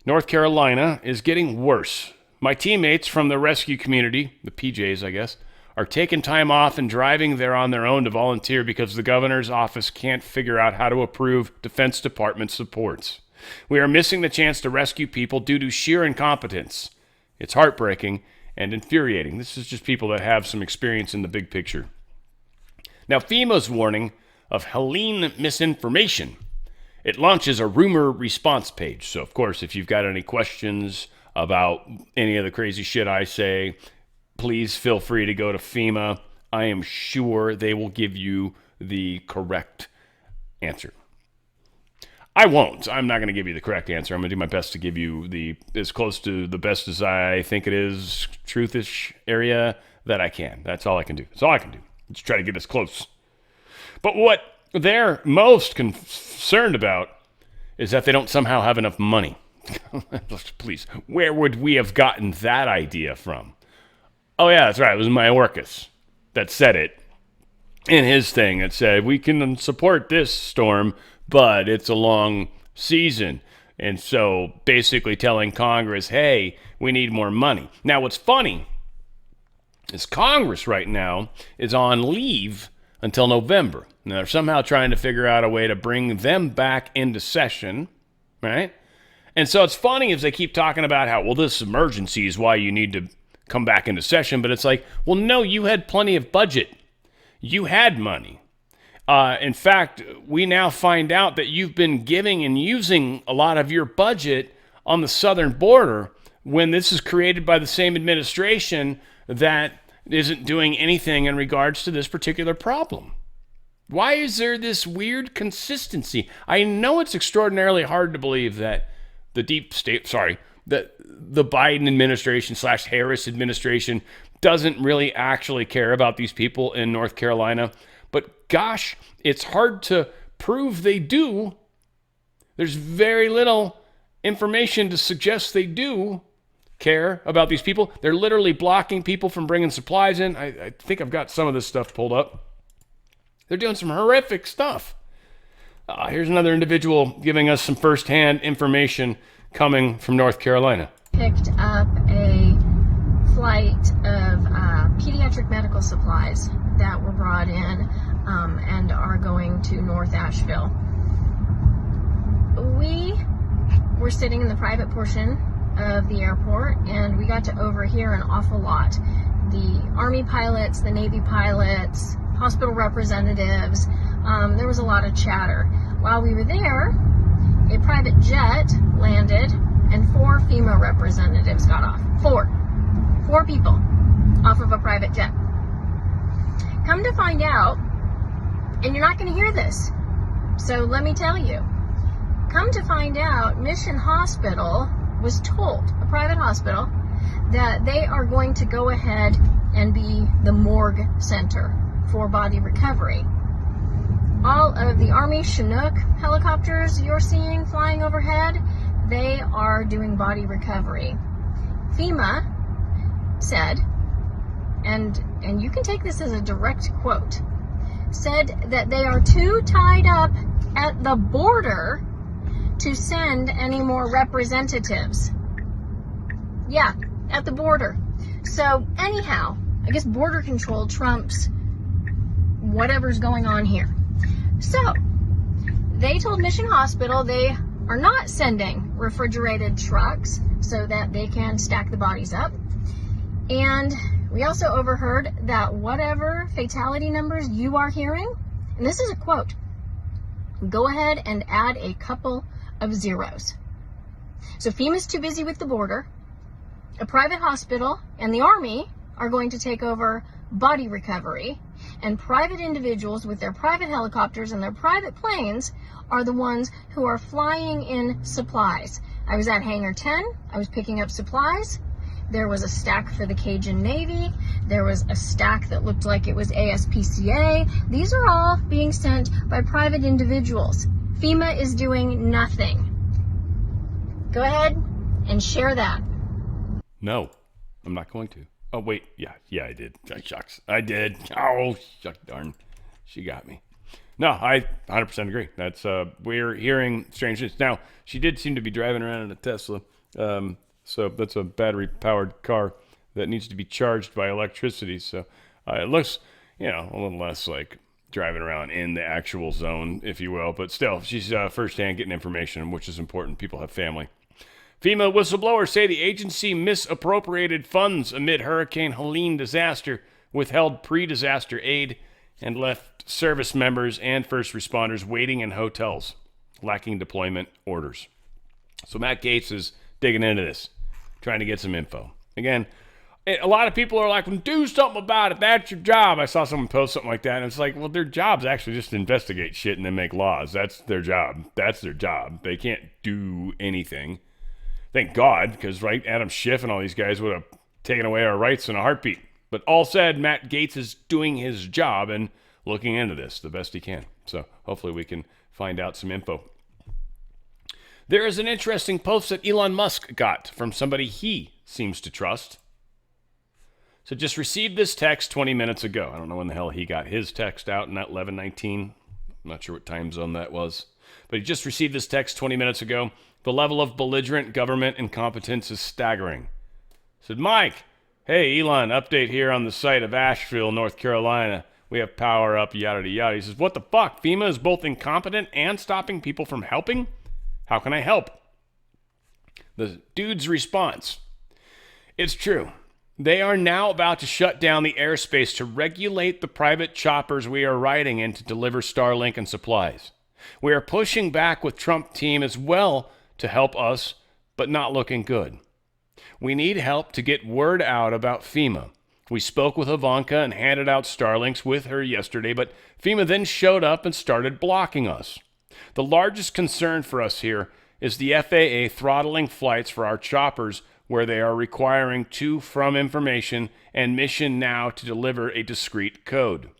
North Carolina, is getting worse. My teammates from the rescue community, the PJs, I guess, are taking time off and driving there on their own to volunteer because the governor's office can't figure out how to approve Defense Department supports. We are missing the chance to rescue people due to sheer incompetence. It's heartbreaking and infuriating. This is just people that have some experience in the big picture. Now, FEMA's warning of Helene misinformation. It launches a rumor response page. So, of course, if you've got any questions about any of the crazy shit I say, please feel free to go to FEMA. I am sure they will give you the correct answer. I won't. I'm not going to give you the correct answer. I'm going to do my best to give you as close to the best as I think it is, truthish area that I can. That's all I can do. That's all I can do. Just try to get as close. But what they're most concerned about is that they don't somehow have enough money. Please, where would we have gotten that idea from? Oh, yeah, that's right. It was Mayorkas that said it in his thing. That said, we can support this storm, but it's a long season. And so basically telling Congress, hey, we need more money. Now, what's funny is Congress right now is on leave until November. Now, they're somehow trying to figure out a way to bring them back into session, right? And so it's funny as they keep talking about how, well, this emergency is why you need to come back into session. But it's like, well, no, you had plenty of budget. You had money. In fact, we now find out that you've been giving and using a lot of your budget on the southern border when this is created by the same administration that isn't doing anything in regards to this particular problem. Why is there this weird consistency? I know it's extraordinarily hard to believe that the that the Biden administration / Harris administration doesn't really actually care about these people in North Carolina. But gosh, it's hard to prove they do. There's very little information to suggest they do care about these people. They're literally blocking people from bringing supplies in. I think I've got some of this stuff pulled up. They're doing some horrific stuff. Here's another individual giving us some firsthand information coming from North Carolina. Picked up a flight of pediatric medical supplies that were brought in and are going to North Asheville. We were sitting in the private portion of the airport, and we got to overhear an awful lot. The Army pilots, the Navy pilots, hospital representatives, there was a lot of chatter. While we were there, a private jet landed and 4 FEMA representatives got off. Four people off of a private jet. Come to find out, and you're not going to hear this, so let me tell you. Come to find out, Mission Hospital was told, a private hospital, that they are going to go ahead and be the morgue center for body recovery. All of the Army Chinook helicopters you're seeing flying overhead, they are doing body recovery. FEMA said, and you can take this as a direct quote, said that they are too tied up at the border to send any more representatives. Yeah, at the border. So anyhow, I guess border control trumps whatever's going on here. So they told Mission Hospital they are not sending refrigerated trucks so that they can stack the bodies up. And we also overheard that whatever fatality numbers you are hearing, and this is a quote, go ahead and add a couple of zeros. So FEMA's too busy with the border. A private hospital and the Army are going to take over body recovery, and private individuals with their private helicopters and their private planes are the ones who are flying in supplies. I was at Hangar 10. I was picking up supplies. There was a stack for the Cajun Navy. There was a stack that looked like it was ASPCA. These are all being sent by private individuals. FEMA is doing nothing. Go ahead and share that. No, I'm not going to. Oh, wait. Yeah, I did. Shucks. I did. Oh, shuck darn. She got me. No, I 100% agree. That's, we're hearing strange things. Now, she did seem to be driving around in a Tesla. So that's a battery-powered car that needs to be charged by electricity. So it looks, a little less like driving around in the actual zone, if you will. But still, she's firsthand getting information, which is important. People have family. FEMA whistleblowers say the agency misappropriated funds amid Hurricane Helene disaster, withheld pre-disaster aid, and left service members and first responders waiting in hotels, lacking deployment orders. So Matt Gaetz is digging into this, trying to get some info. Again, a lot of people are like, well, do something about it. That's your job. I saw someone post something like that, and it's like, well, their job's actually just to investigate shit and then make laws. That's their job. That's their job. They can't do anything. Thank God, because, right, Adam Schiff and all these guys would have taken away our rights in a heartbeat. But all said, Matt Gaetz is doing his job and looking into this the best he can. So hopefully we can find out some info. There is an interesting post that Elon Musk got from somebody he seems to trust. So just received this text 20 minutes ago. I don't know when the hell he got his text out in that 11:19. I'm not sure what time zone that was. But he just received this text 20 minutes ago. The level of belligerent government incompetence is staggering. Said, Mike, hey, Elon, update here on the site of Asheville, North Carolina. We have power up, yada, yada. He says, what the fuck? FEMA is both incompetent and stopping people from helping? How can I help? The dude's response. It's true. They are now about to shut down the airspace to regulate the private choppers we are riding in to deliver Starlink and supplies. We are pushing back with Trump team as well to help us, but not looking good. We need help to get word out about FEMA. We spoke with Ivanka and handed out Starlinks with her yesterday, but FEMA then showed up and started blocking us. The largest concern for us here is the FAA throttling flights for our choppers where they are requiring to-from information and mission now to deliver a discrete code.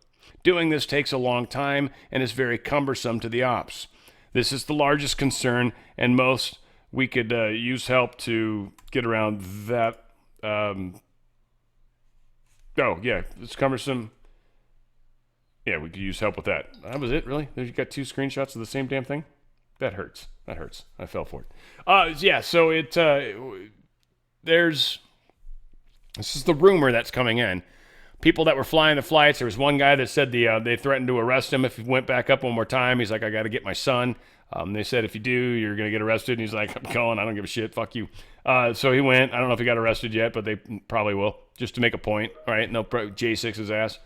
Doing this takes a long time and is very cumbersome to the ops. This is the largest concern, and most we could use help to get around that. It's cumbersome. Yeah, we could use help with that. That was it, really? You got 2 screenshots of the same damn thing? That hurts. I fell for it. So this is the rumor that's coming in. People that were flying the flights, there was one guy that said they threatened to arrest him if he went back up one more time. He's like, I got to get my son. They said, if you do, you're going to get arrested. And he's like, I'm going. I don't give a shit. Fuck you. So he went. I don't know if he got arrested yet, but they probably will, just to make a point. All right, and they'll J6 his ass.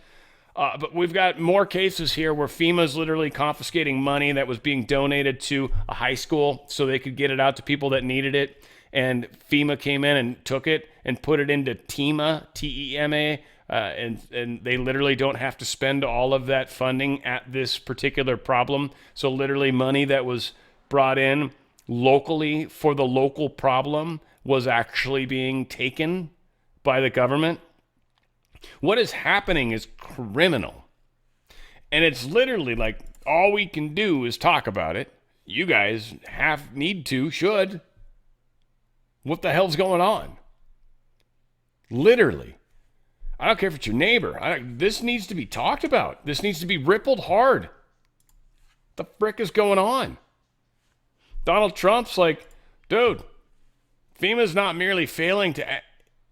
But we've got more cases here where FEMA's literally confiscating money that was being donated to a high school so they could get it out to people that needed it. And FEMA came in and took it and put it into TEMA, T-E-M-A, and they literally don't have to spend all of that funding at this particular problem. So literally money that was brought in locally for the local problem was actually being taken by the government. What is happening is criminal. And it's literally like all we can do is talk about it. You guys should. What the hell's going on? Literally. I don't care if it's your neighbor. This needs to be talked about. This needs to be rippled hard. What the frick is going on? Donald Trump's like, dude, FEMA's not merely failing to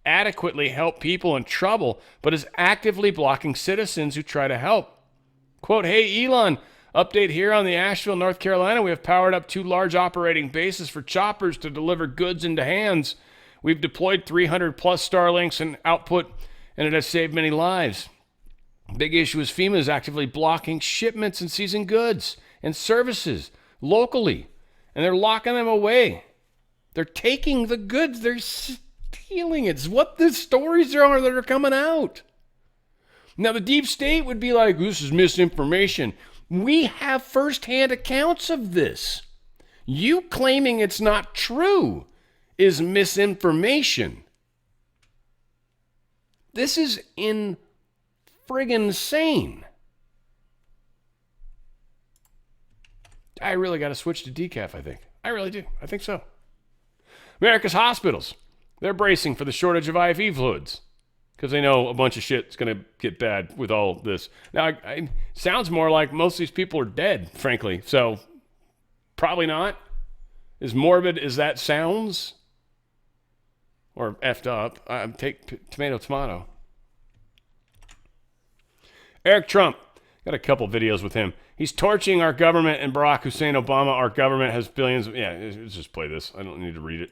adequately help people in trouble, but is actively blocking citizens who try to help. Quote, hey, Elon, update here on the Asheville, North Carolina. We have powered up 2 large operating bases for choppers to deliver goods into hands. We've deployed 300 plus Starlinks and output, and it has saved many lives. Big issue is FEMA is actively blocking shipments and seizing goods and services locally, and they're locking them away. They're taking the goods. They're stealing it. It's what the stories are that are coming out. Now, the deep state would be like, this is misinformation. We have firsthand accounts of this. You claiming it's not true is misinformation. This is friggin' insane. I really got to switch to decaf, I think. I really do. I think so. America's hospitals. They're bracing for the shortage of IV fluids because they know a bunch of shit's going to get bad with all this. Now, it sounds more like most of these people are dead, frankly. So, probably not. As morbid as that sounds, or effed up, take tomato. Eric Trump. Got a couple videos with him. He's torching our government and Barack Hussein Obama. Our government has billions. Let's just play this. I don't need to read it.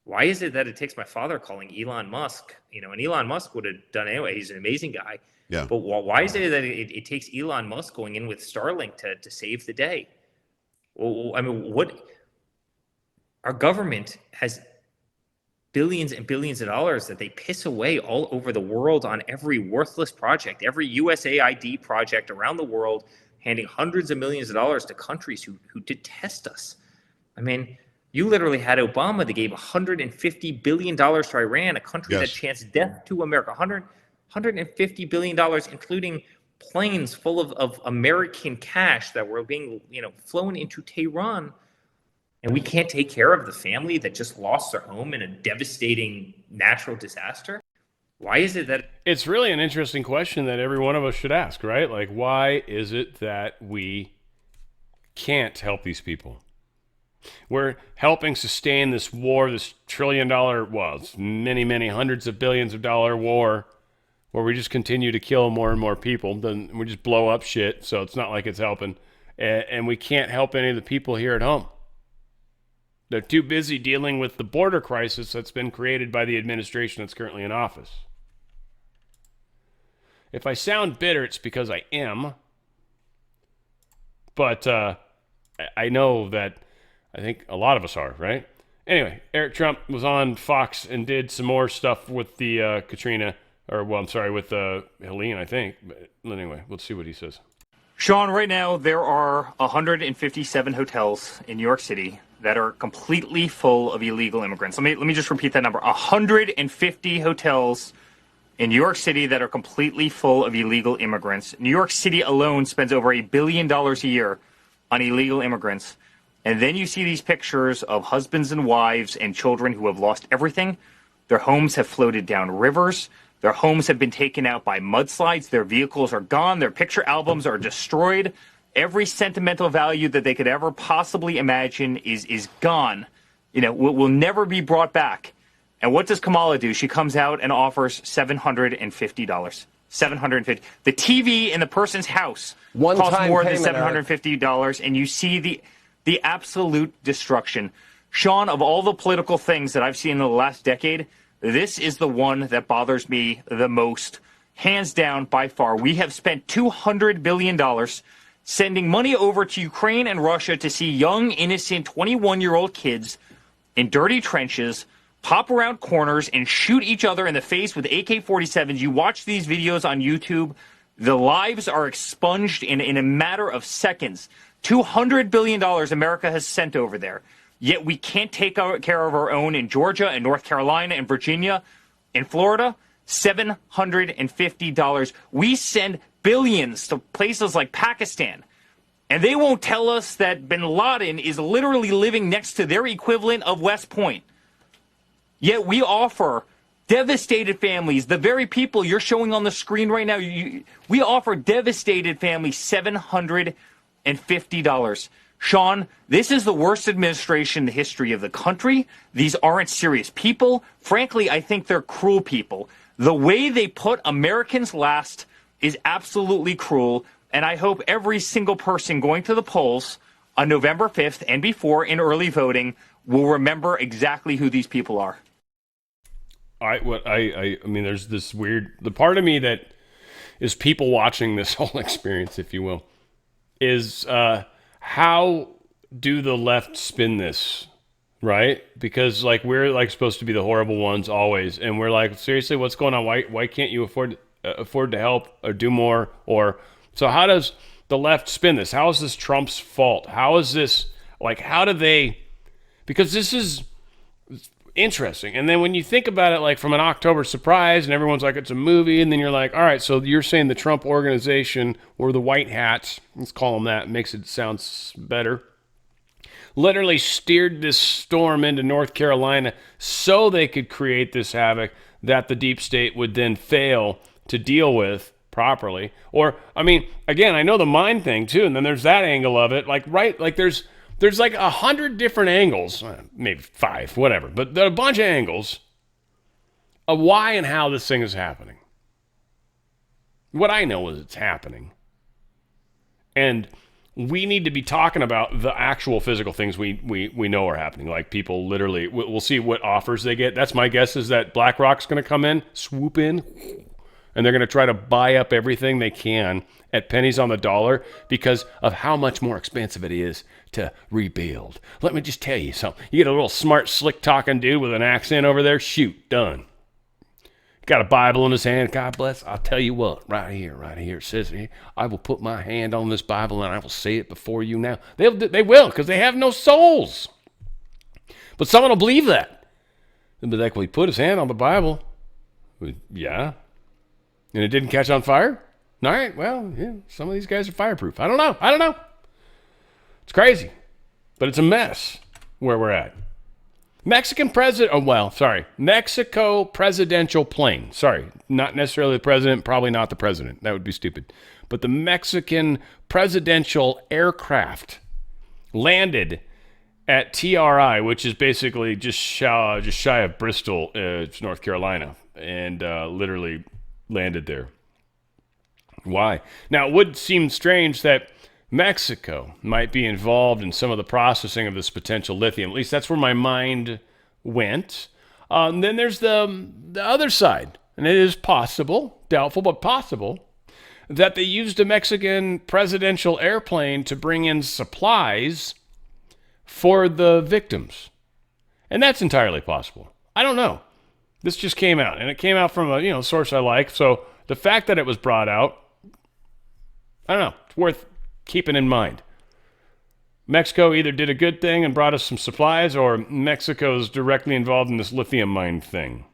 Why is it that it takes my father calling Elon Musk, and Elon Musk would have done anyway. He's an amazing guy. Yeah. But why is it that it takes Elon Musk going in with Starlink to save the day? Well, I mean, our government has billions and billions of dollars that they piss away all over the world on every worthless project, every USAID project around the world, handing hundreds of millions of dollars to countries who detest us. I mean, you literally had Obama that gave $150 billion to Iran, a country that chants death to America. $150 billion, including planes full of American cash that were being, flown into Tehran. And we can't take care of the family that just lost their home in a devastating natural disaster? Why is it that... It's really an interesting question that every one of us should ask, right? Like, why is it that we can't help these people? We're helping sustain this war, this $1 trillion, it's many, many hundreds of billions of dollar war, where we just continue to kill more and more people. Then we just blow up shit, so it's not like it's helping. And we can't help any of the people here at home. They're too busy dealing with the border crisis that's been created by the administration that's currently in office. If I sound bitter, it's because I am. But I know that I think a lot of us are, right? Anyway, Eric Trump was on Fox and did some more stuff with the Katrina, with Helene, I think. But anyway, let's see what he says. Sean, right now there are 157 hotels in New York City that are completely full of illegal immigrants. Let me just repeat that number. 150 hotels in New York City that are completely full of illegal immigrants. New York City alone spends over $1 billion a year on illegal immigrants. And then you see these pictures of husbands and wives and children who have lost everything. Their homes have floated down rivers. Their homes have been taken out by mudslides. Their vehicles are gone. Their picture albums are destroyed. Every sentimental value that they could ever possibly imagine is gone. Will never be brought back. And what does Kamala do? She comes out and offers $750. $750. The TV in the person's house costs more than $750, and you see the absolute destruction. Sean, of all the political things that I've seen in the last decade, this is the one that bothers me the most. Hands down, by far. We have spent $200 billion sending money over to Ukraine and Russia to see young, innocent 21-year-old kids in dirty trenches pop around corners and shoot each other in the face with AK-47s. You watch these videos on YouTube, the lives are expunged in a matter of seconds. $200 billion America has sent over there. Yet we can't take care of our own in Georgia and North Carolina and Virginia. In Florida, $750. We send billions to places like Pakistan. And they won't tell us that bin Laden is literally living next to their equivalent of West Point. Yet we offer devastated families, the very people you're showing on the screen right now, we offer devastated families $750. Sean, this is the worst administration in the history of the country. These aren't serious people. Frankly, I think they're cruel people. The way they put Americans last is absolutely cruel, and I hope every single person going to the polls on November 5th and before in early voting will remember exactly who these people are. I mean, there's this weird, the part of me that is people watching this whole experience, if you will, is how do the left spin this, right? Because we're supposed to be the horrible ones always, and we're seriously, what's going on? Why can't you afford to help or do more? Or so how does the left spin this? How is this Trump's fault? How is this how do they? Because this is interesting. And then when you think about it from an October surprise and everyone's it's a movie, and then you're all right, so you're saying the Trump organization or the white hats, let's call them that, makes it sound better, literally steered this storm into North Carolina so they could create this havoc that the deep state would then fail to deal with properly. Or, I mean, again, I know the mind thing too, and then there's that angle of it, there's 100 different angles, maybe 5, whatever, but there are a bunch of angles of why and how this thing is happening. What I know is it's happening. And we need to be talking about the actual physical things we know are happening. People literally, we'll see what offers they get. That's my guess, is that BlackRock's going to come in, swoop in, and they're going to try to buy up everything they can at pennies on the dollar because of how much more expensive it is to rebuild. Let me just tell you something. You get a little smart, slick-talking dude with an accent over there, shoot, done. Got a Bible in his hand, God bless. I'll tell you what, right here, it says here, I will put my hand on this Bible and I will say it before you now. They will, because they have no souls. But someone will believe that. They'll be like, well, he put his hand on the Bible. Well, yeah. And it didn't catch on fire? All right, well, yeah, some of these guys are fireproof. I don't know. It's crazy, but it's a mess where we're at. Mexico presidential plane. Sorry, not necessarily the president, probably not the president. That would be stupid. But the Mexican presidential aircraft landed at TRI, which is basically just shy of Bristol, North Carolina, and literally landed there. Why? Now, it would seem strange that Mexico might be involved in some of the processing of this potential lithium. At least that's where my mind went. Then there's the other side. and it is possible, doubtful, but possible, that they used a Mexican presidential airplane to bring in supplies for the victims. And that's entirely possible. I don't know. This just came out, and it came out from a source I like. So the fact that it was brought out, I don't know, it's worth keeping in mind. Mexico either did a good thing and brought us some supplies, or Mexico's directly involved in this lithium mine thing.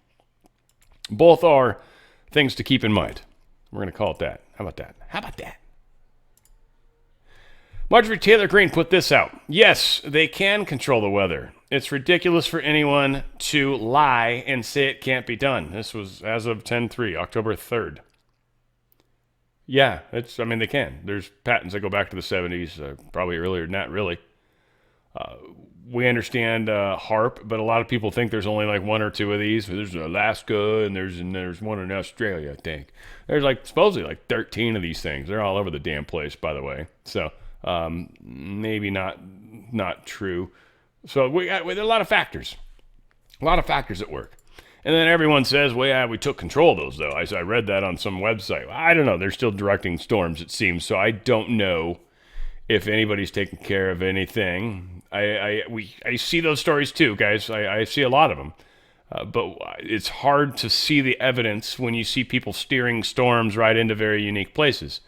Both are things to keep in mind. We're going to call it that. How about that? Marjorie Taylor Greene put this out. Yes, they can control the weather. It's ridiculous for anyone to lie and say it can't be done. This was as of 10/3, October 3rd. Yeah, they can. There's patents that go back to the 70s, probably earlier than that, really. We understand HARP, but a lot of people think there's only like one or two of these. There's Alaska, and there's one in Australia, I think. There's supposedly 13 of these things. They're all over the damn place, by the way. So maybe not true. So there are a lot of factors. A lot of factors at work. And then everyone says, well, yeah, we took control of those, though. I read that on some website. I don't know. They're still directing storms, it seems. So I don't know if anybody's taking care of anything. I see those stories, too, guys. I see a lot of them. But it's hard to see the evidence when you see people steering storms right into very unique places.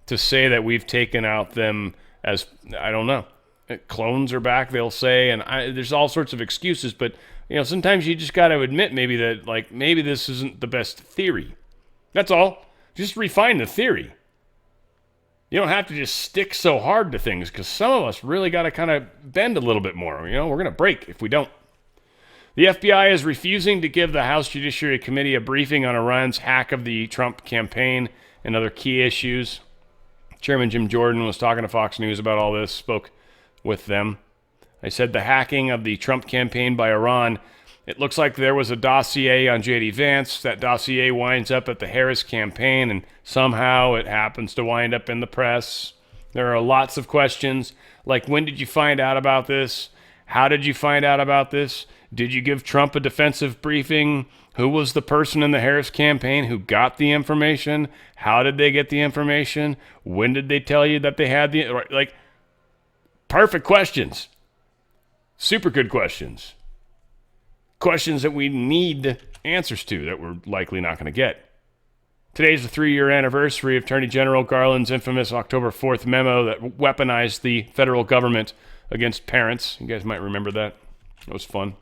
To say that we've taken out them as, I don't know. Clones are back, they'll say, and there's all sorts of excuses, but sometimes you just got to admit maybe this isn't the best theory. That's all. Just refine the theory. You don't have to just stick so hard to things, because some of us really got to kind of bend a little bit more. We're going to break if we don't. The FBI is refusing to give the House Judiciary Committee a briefing on Iran's hack of the Trump campaign and other key issues. Chairman Jim Jordan was talking to Fox News about all this, spoke with them. I said the hacking of the Trump campaign by Iran, it looks like there was a dossier on J.D. Vance. That dossier winds up at the Harris campaign, and somehow it happens to wind up in the press. There are lots of questions, like when did you find out about this? How did you find out about this? Did you give Trump a defensive briefing? Who was the person in the Harris campaign who got the information? How did they get the information? When did they tell you that they had the... Perfect questions. Super good questions. Questions that we need answers to that we're likely not going to get. Today's the 3-year anniversary of Attorney General Garland's infamous October 4th memo that weaponized the federal government against parents. You guys might remember that. It was fun.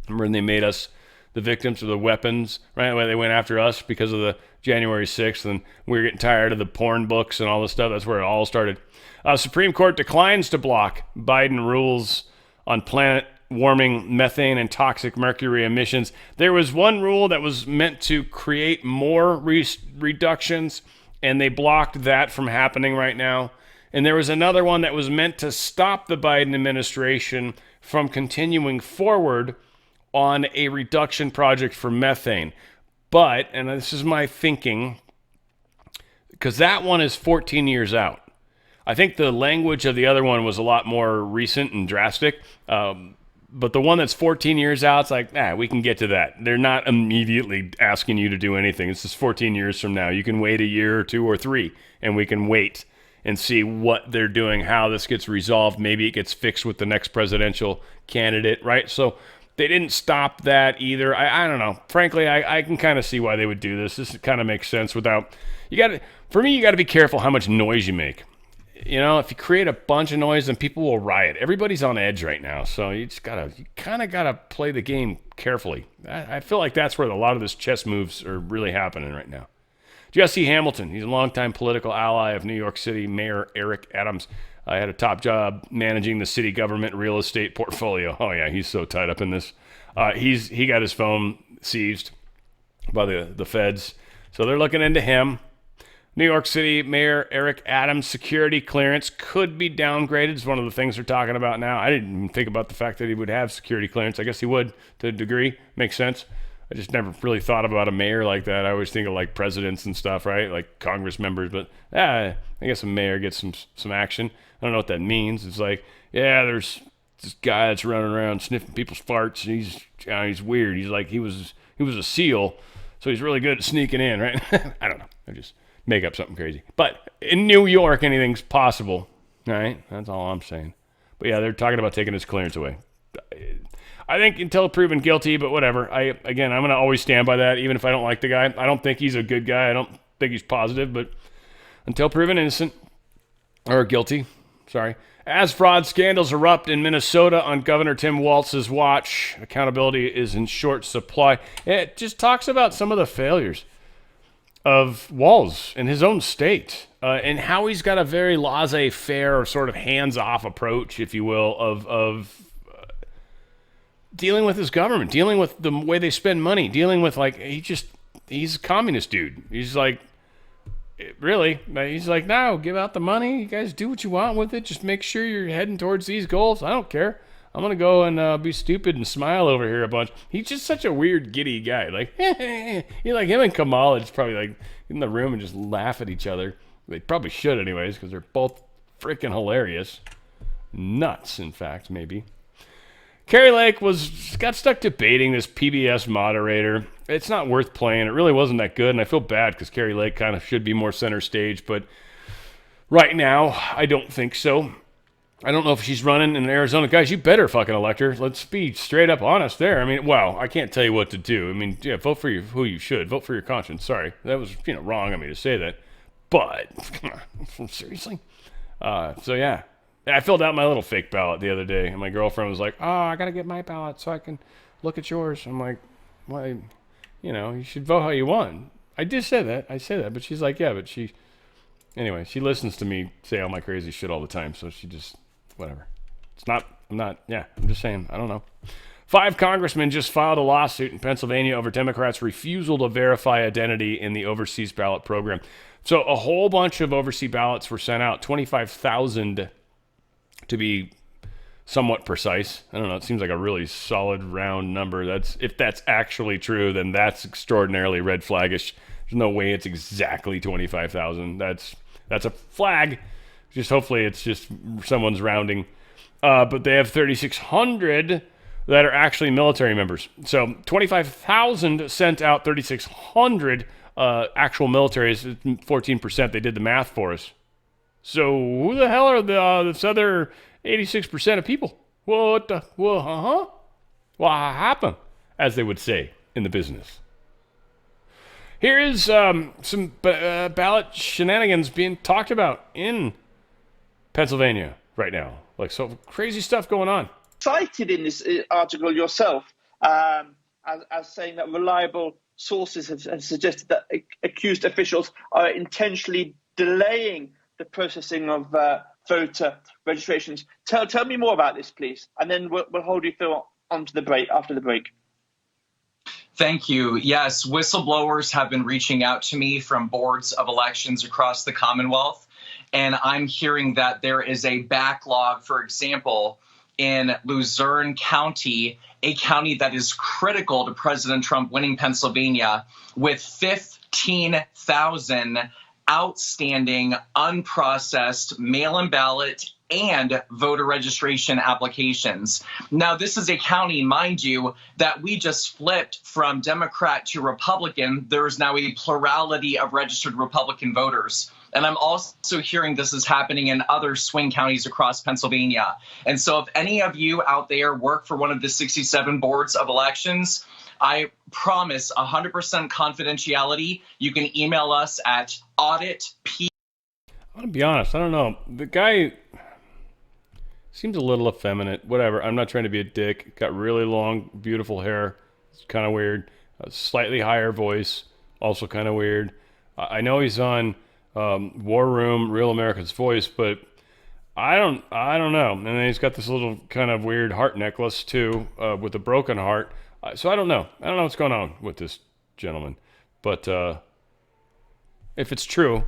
Remember when they made us the victims of the weapons, right? When they went after us because of the January 6th, and we were getting tired of the porn books and all this stuff. That's where it all started. Supreme Court declines to block Biden rules on planet warming, methane, and toxic mercury emissions. There was one rule that was meant to create more reductions, and they blocked that from happening right now. And there was another one that was meant to stop the Biden administration from continuing forward on a reduction project for methane. But, and this is my thinking, because that one is 14 years out. I think the language of the other one was a lot more recent and drastic. But the one that's 14 years out, it's like, we can get to that. They're not immediately asking you to do anything. It's just 14 years from now. You can wait a year or 2 or 3, and we can wait and see what they're doing, how this gets resolved. Maybe it gets fixed with the next presidential candidate, right? So they didn't stop that either. I don't know. Frankly, I can kind of see why they would do this. This kind of makes sense without... you got to be careful how much noise you make. If you create a bunch of noise, then people will riot. Everybody's on edge right now, so you kind of gotta play the game carefully. I feel like that's where a lot of this chess moves are really happening right now. Jesse Hamilton, he's a longtime political ally of New York City Mayor Eric Adams. I had a top job managing the city government real estate portfolio. Oh yeah, he's so tied up in this. He got his phone seized by the feds, so they're looking into him. New York City Mayor Eric Adams' security clearance could be downgraded. It's one of the things they're talking about now. I didn't even think about the fact that he would have security clearance. I guess he would to a degree. Makes sense. I just never really thought about a mayor like that. I always think of like presidents and stuff, right? Like Congress members. But I guess a mayor gets some action. I don't know what that means. It's like, there's this guy that's running around sniffing people's farts. And he's weird. He's like he was a SEAL. So he's really good at sneaking in, right? I don't know. I just make up something crazy. But in New York, anything's possible, right? That's all I'm saying. But yeah, they're talking about taking his clearance away. I think until proven guilty, but whatever. I'm going to always stand by that, even if I don't like the guy. I don't think he's a good guy. I don't think he's positive, but until proven innocent or guilty, sorry. As fraud scandals erupt in Minnesota on Governor Tim Walz's watch, accountability is in short supply. It just talks about some of the failures of Walz in his own state and how he's got a very laissez-faire, sort of hands-off approach, if you will, of dealing with his government, dealing with the way they spend money, dealing with, like, he's a communist dude. He's like, really, he's like, no, give out the money. You guys do what you want with it. Just make sure you're heading towards these goals. I don't care. I'm going to go and be stupid and smile over here a bunch. He's just such a weird, giddy guy. Like, you like him and Kamala just probably like in the room and just laugh at each other. They probably should anyways, because they're both freaking hilarious. Nuts, in fact, maybe. Carrie Lake got stuck debating this PBS moderator. It's not worth playing. It really wasn't that good, and I feel bad because Carrie Lake kind of should be more center stage, but right now, I don't think so. I don't know if she's running in Arizona. Guys, you better fucking elect her. Let's be straight up honest there. I mean, wow, I can't tell you what to do. I mean, yeah, vote for who you should. Vote for your conscience. Sorry. That was, wrong of me to say that. But, seriously? So, yeah. I filled out my little fake ballot the other day, and my girlfriend was like, oh, I got to get my ballot so I can look at yours. I'm like, why? You should vote how you want. I did say that. I say that. But she's like, yeah, but anyway, she listens to me say all my crazy shit all the time, so she just, whatever. I'm just saying, I don't know. 5 congressmen just filed a lawsuit in Pennsylvania over Democrats' refusal to verify identity in the overseas ballot program. So a whole bunch of overseas ballots were sent out, 25,000 to be somewhat precise. I don't know. It seems like a really solid round number. If that's actually true, then that's extraordinarily red flaggish. There's no way it's exactly 25,000. That's a flag. Just hopefully it's just someone's rounding. But they have 3,600 that are actually military members. So 25,000 sent out, 3,600 actual militaries, 14%. They did the math for us. So who the hell are this other 86% of people? What happened? As they would say in the business. Here is some ballot shenanigans being talked about in Pennsylvania right now. Like, so crazy stuff going on. Cited in this article yourself as saying that reliable sources have suggested that accused officials are intentionally delaying the processing of voter registrations. Tell me more about this, please, and then we'll hold you through onto the break after the break. Thank you. Yes, whistleblowers have been reaching out to me from boards of elections across the Commonwealth, and I'm hearing that there is a backlog, for example, in Luzerne County, a county that is critical to President Trump winning Pennsylvania, with 15,000 outstanding, unprocessed mail-in ballot and voter registration applications. Now, this is a county, mind you, that we just flipped from Democrat to Republican. There is now a plurality of registered Republican voters. And I'm also hearing this is happening in other swing counties across Pennsylvania. And so if any of you out there work for one of the 67 boards of elections, I promise 100% confidentiality. You can email us at auditp. I'm going to be honest. I don't know. The guy seems a little effeminate. Whatever. I'm not trying to be a dick. Got really long, beautiful hair. It's kind of weird. A slightly higher voice. Also kind of weird. I know he's on War Room, Real America's Voice, but I don't know. And then he's got this little kind of weird heart necklace too, with a broken heart. So I don't know. I don't know what's going on with this gentleman. But if it's true,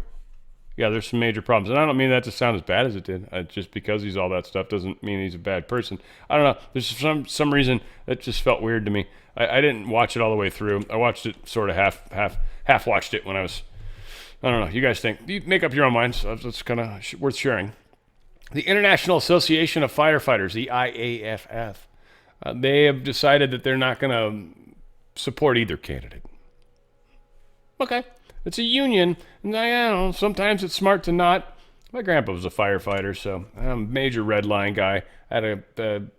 yeah, there's some major problems. And I don't mean that to sound as bad as it did. Just because he's all that stuff doesn't mean he's a bad person. I don't know. There's some reason that just felt weird to me. I didn't watch it all the way through. I watched it sort of half watched it when I was, I don't know. You guys think. You make up your own minds. That's kind of worth sharing. The International Association of Firefighters, the IAFF, they have decided that they're not going to support either candidate. okay. It's a union. And I don't know, sometimes it's smart to not. My grandpa was a firefighter, so I'm a major red line guy.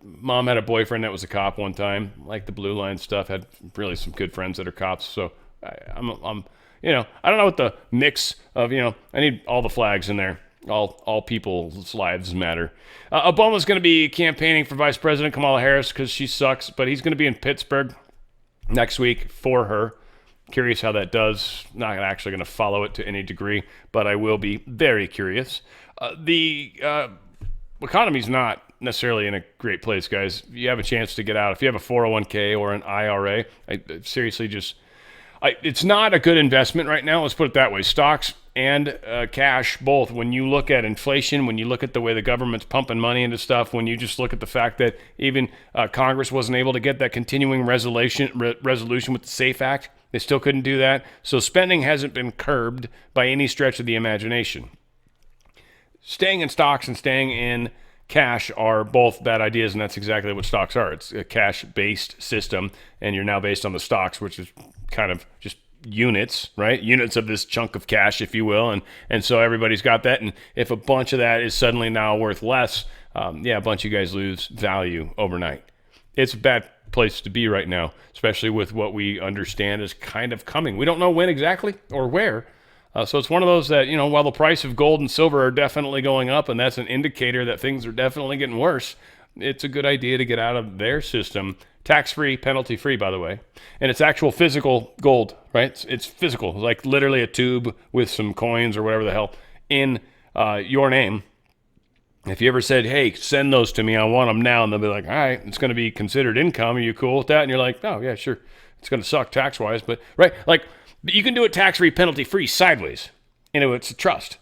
Mom had a boyfriend that was a cop one time, like the blue line stuff. Had really some good friends that are cops. So I'm I don't know what the mix of, I need all the flags in there. All people's lives matter. Obama's going to be campaigning for Vice President Kamala Harris because she sucks, but he's going to be in Pittsburgh next week for her. Curious how that does. Not actually going to follow it to any degree, but I will be very curious. The economy's not necessarily in a great place, guys. You have a chance to get out. If you have a 401k or an IRA, seriously it's not a good investment right now. Let's put it that way. Stocks and cash, both. When you look at inflation, when you look at the way the government's pumping money into stuff, when you just look at the fact that even Congress wasn't able to get that continuing resolution with the SAFE Act, they still couldn't do that. So spending hasn't been curbed by any stretch of the imagination. Staying in stocks and staying in cash are both bad ideas, and that's exactly what stocks are. It's a cash-based system, and you're now based on the stocks, which is kind of just units, right? Units of this chunk of cash, if you will, and so everybody's got that, and if a bunch of that is suddenly now worth less, a bunch of you guys lose value overnight. It's a bad place to be right now, especially with what we understand is kind of coming. We don't know when exactly or where. So it's one of those that, while the price of gold and silver are definitely going up, and that's an indicator that things are definitely getting worse, it's a good idea to get out of their system. Tax-free, penalty-free, by the way. And it's actual physical gold, right? It's physical, like literally a tube with some coins or whatever the hell in your name. If you ever said, hey, send those to me, I want them now, and they'll be like, all right, it's going to be considered income. Are you cool with that? And you're like, oh, yeah, sure. It's going to suck tax-wise, but, right, like, you can do it tax-free, penalty-free, sideways. It's a trust.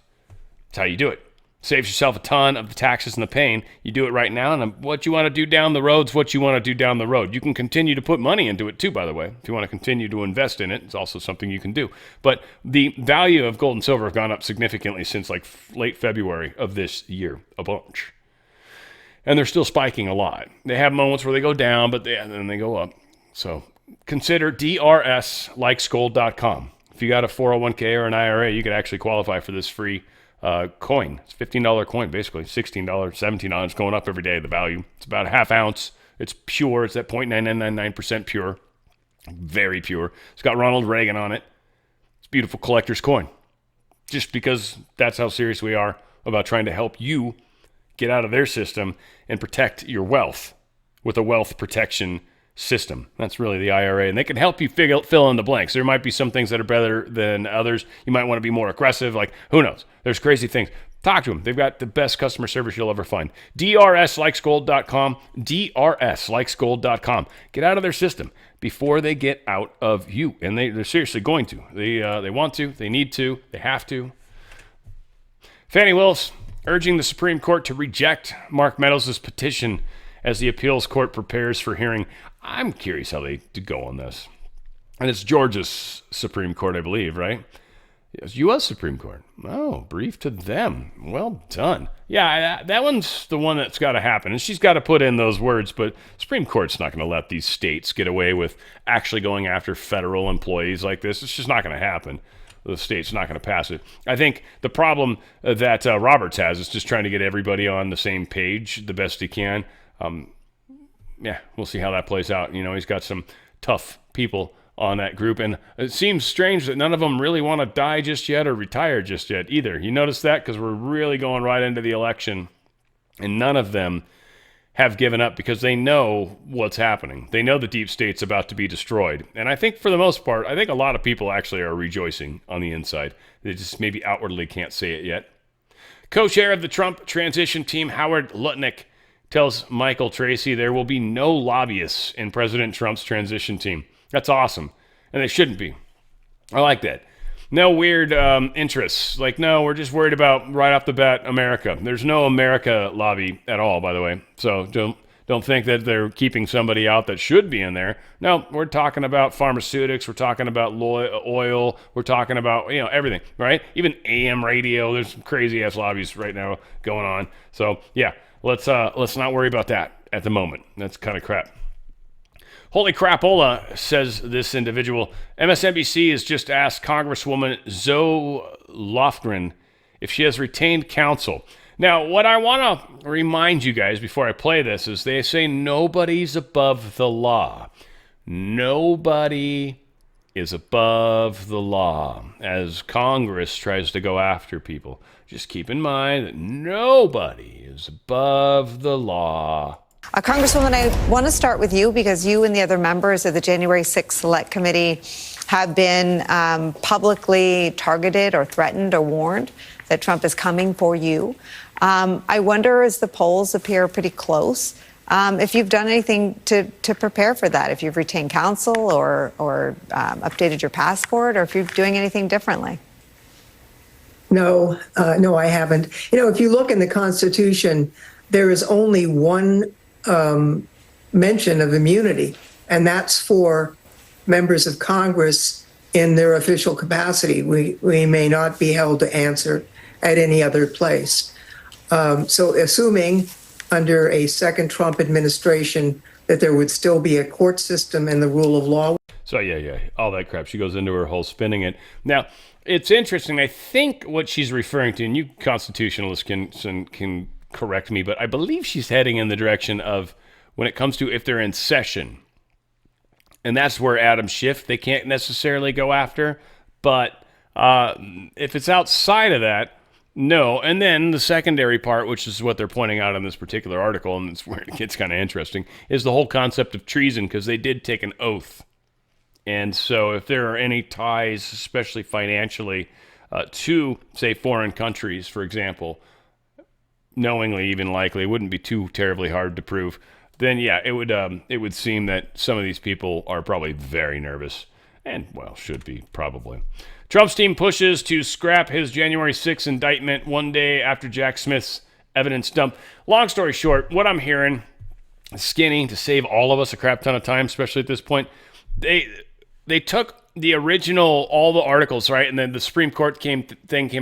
That's how you do it. Saves yourself a ton of the taxes and the pain. You do it right now, and what you want to do down the road is what you want to do down the road. You can continue to put money into it too, by the way. If you want to continue to invest in it, it's also something you can do. But the value of gold and silver have gone up significantly since like late February of this year, a bunch. And they're still spiking a lot. They have moments where they go down, but then they go up. So consider drslikesgold.com. If you got a 401k or an IRA, you could actually qualify for this free coin. It's a $15 coin, basically. $16, $17. It's going up every day, the value. It's about a half ounce. It's pure. It's at 0.9999% pure. Very pure. It's got Ronald Reagan on it. It's a beautiful collector's coin. Just because that's how serious we are about trying to help you get out of their system and protect your wealth with a wealth protection system. That's really the IRA, and they can help you fill in the blanks. There might be some things that are better than others. You might want to be more aggressive. Like, who knows? There's crazy things. Talk to them. They've got the best customer service you'll ever find. drslikesgold.com. drslikesgold.com. Get out of their system before they get out of you, and they're seriously going to. They want to. They need to. They have to. Fannie Willis urging the Supreme Court to reject Mark Meadows' petition as the appeals court prepares for hearing. I'm curious how they go on this. And it's Georgia's Supreme Court, I believe, right? It's U.S. Supreme Court. Oh, brief to them. Well done. Yeah, that one's the one that's got to happen. And she's got to put in those words, but Supreme Court's not going to let these states get away with actually going after federal employees like this. It's just not going to happen. The state's not going to pass it. I think the problem that Roberts has is just trying to get everybody on the same page the best he can. We'll see how that plays out. He's got some tough people on that group, and it seems strange that none of them really want to die just yet or retire just yet either. You notice that? Because we're really going right into the election, and none of them have given up because they know what's happening. They know the deep state's about to be destroyed. And I think for the most part, I think a lot of people actually are rejoicing on the inside. They just maybe outwardly can't say it yet. Co-chair of the Trump transition team, Howard Lutnick, tells Michael Tracy there will be no lobbyists in President Trump's transition team. That's awesome. And they shouldn't be. I like that. No weird interests. Like, no, we're just worried about, right off the bat, America. There's no America lobby at all, by the way. So don't think that they're keeping somebody out that should be in there. No, we're talking about pharmaceutics. We're talking about oil. We're talking about, everything, right? Even AM radio. There's some crazy-ass lobbies right now going on. So, yeah. Let's not worry about that at the moment. That's kind of crap. Holy crapola, says this individual. MSNBC has just asked Congresswoman Zoe Lofgren if she has retained counsel. Now, what I want to remind you guys before I play this is they say nobody's above the law. Nobody is above the law as Congress tries to go after people. Just keep in mind that nobody is above the law. Congresswoman, I want to start with you because you and the other members of the January 6th Select Committee have been publicly targeted or threatened or warned that Trump is coming for you. I wonder, as the polls appear pretty close, if you've done anything to prepare for that, if you've retained counsel or updated your passport, or if you're doing anything differently. No, I haven't. If you look in the Constitution, there is only one mention of immunity, and that's for members of Congress in their official capacity. We may not be held to answer at any other place. So assuming under a second Trump administration that there would still be a court system and the rule of law. So yeah, all that crap. She goes into her whole spinning it. Now, it's interesting. I think what she's referring to, and you constitutionalists can correct me, but I believe she's heading in the direction of when it comes to if they're in session. And that's where Adam Schiff, they can't necessarily go after. But if it's outside of that, no. And then the secondary part, which is what they're pointing out in this particular article, and it's where it gets kind of interesting, is the whole concept of treason, because they did take an oath. And so if there are any ties, especially financially, to, say, foreign countries, for example, knowingly, even likely, it wouldn't be too terribly hard to prove, then yeah, it would seem that some of these people are probably very nervous, and, well, should be, probably. Trump's team pushes to scrap his January 6th indictment one day after Jack Smith's evidence dump. Long story short, what I'm hearing, Skinny, to save all of us a crap ton of time, especially at this point, they took the original, all the articles, right? And then the Supreme Court came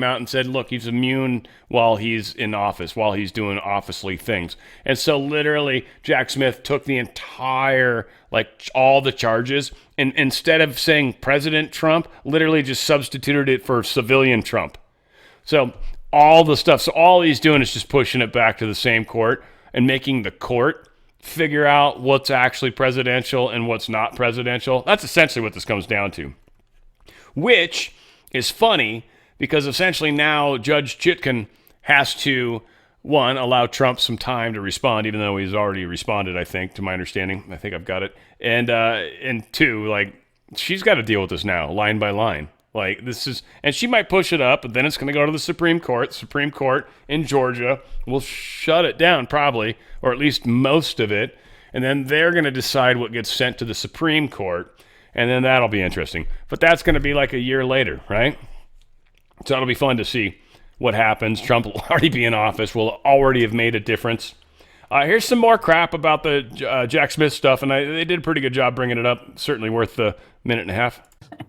out and said, look, he's immune while he's in office, while he's doing officely things. And so literally Jack Smith took the entire, all the charges, and instead of saying President Trump, literally just substituted it for civilian Trump. So all the stuff. So all he's doing is just pushing it back to the same court and making the court figure out what's actually presidential and what's not presidential. That's essentially what this comes down to. Which is funny because essentially now Judge Chitkin has to, one, allow Trump some time to respond, even though he's already responded, I think, to my understanding. I think I've got it. And two, she's got to deal with this now, line by line. And she might push it up, but then it's going to go to the Supreme Court. Supreme Court in Georgia will shut it down probably, or at least most of it. And then they're going to decide what gets sent to the Supreme Court. And then that'll be interesting. But that's going to be a year later, right? So it'll be fun to see what happens. Trump will already be in office, will already have made a difference. Here's some more crap about the Jack Smith stuff. And they did a pretty good job bringing it up. Certainly worth the minute and a half.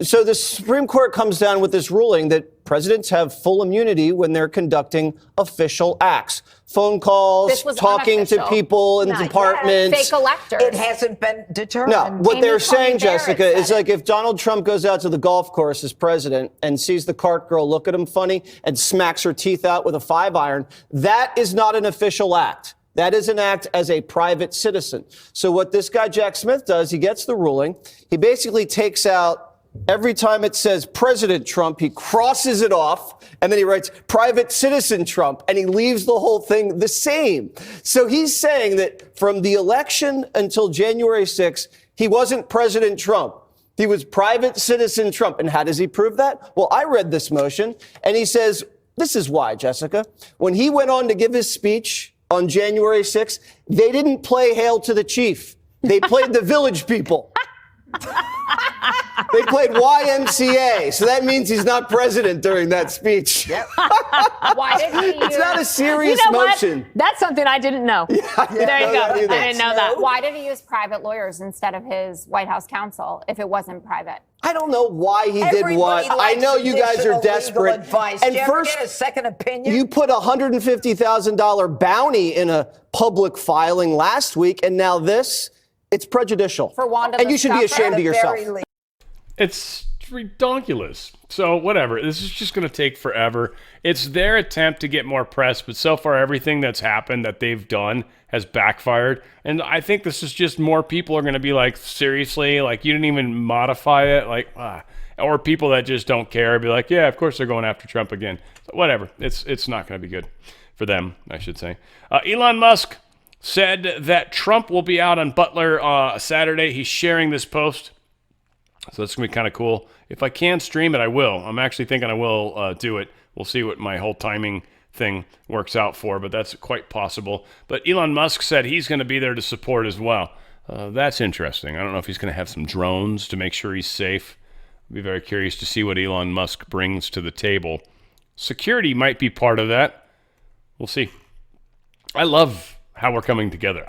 So the Supreme Court comes down with this ruling that presidents have full immunity when they're conducting official acts. Phone calls, talking to people in departments. Fake electors. It hasn't been determined. No, what they're saying, Jessica, is if Donald Trump goes out to the golf course as president and sees the cart girl look at him funny and smacks her teeth out with a 5-iron, that is not an official act. That is an act as a private citizen. So what this guy Jack Smith does, he gets the ruling. He basically takes out every time it says President Trump, he crosses it off, and then he writes Private Citizen Trump, and he leaves the whole thing the same. So he's saying that from the election until January 6th, he wasn't President Trump. He was Private Citizen Trump. And how does he prove that? Well, I read this motion, and he says, this is why, Jessica. When he went on to give his speech on January 6th, they didn't play Hail to the Chief. They played the Village People. They played YMCA, so that means he's not president during that speech. Yep. Why did he It's not a serious motion. What? That's something I didn't know. There you go. I didn't know that. Why did he use private lawyers instead of his White House counsel if it wasn't private? I don't know why he did what. I know you guys are desperate. And you ever get a second opinion? You put a $150,000 bounty in a public filing last week, and now this. It's prejudicial. For Wanda, and you should be ashamed of yourself. It's ridiculous. So whatever. This is just going to take forever. It's their attempt to get more press, but so far everything that's happened that they've done has backfired. And I think this is just more people are going to be like, seriously, like you didn't even modify it, like, or people that just don't care be like, yeah, of course they're going after Trump again. So whatever. It's not going to be good for them, I should say. Elon Musk said that Trump will be out on Butler Saturday. He's sharing this post. So that's going to be kind of cool. If I can stream it, I will. I'm actually thinking I will do it. We'll see what my whole timing thing works out for, but that's quite possible. But Elon Musk said he's going to be there to support as well. That's interesting. I don't know if he's going to have some drones to make sure he's safe. I'd be very curious to see what Elon Musk brings to the table. Security might be part of that. We'll see. I love how we're coming together.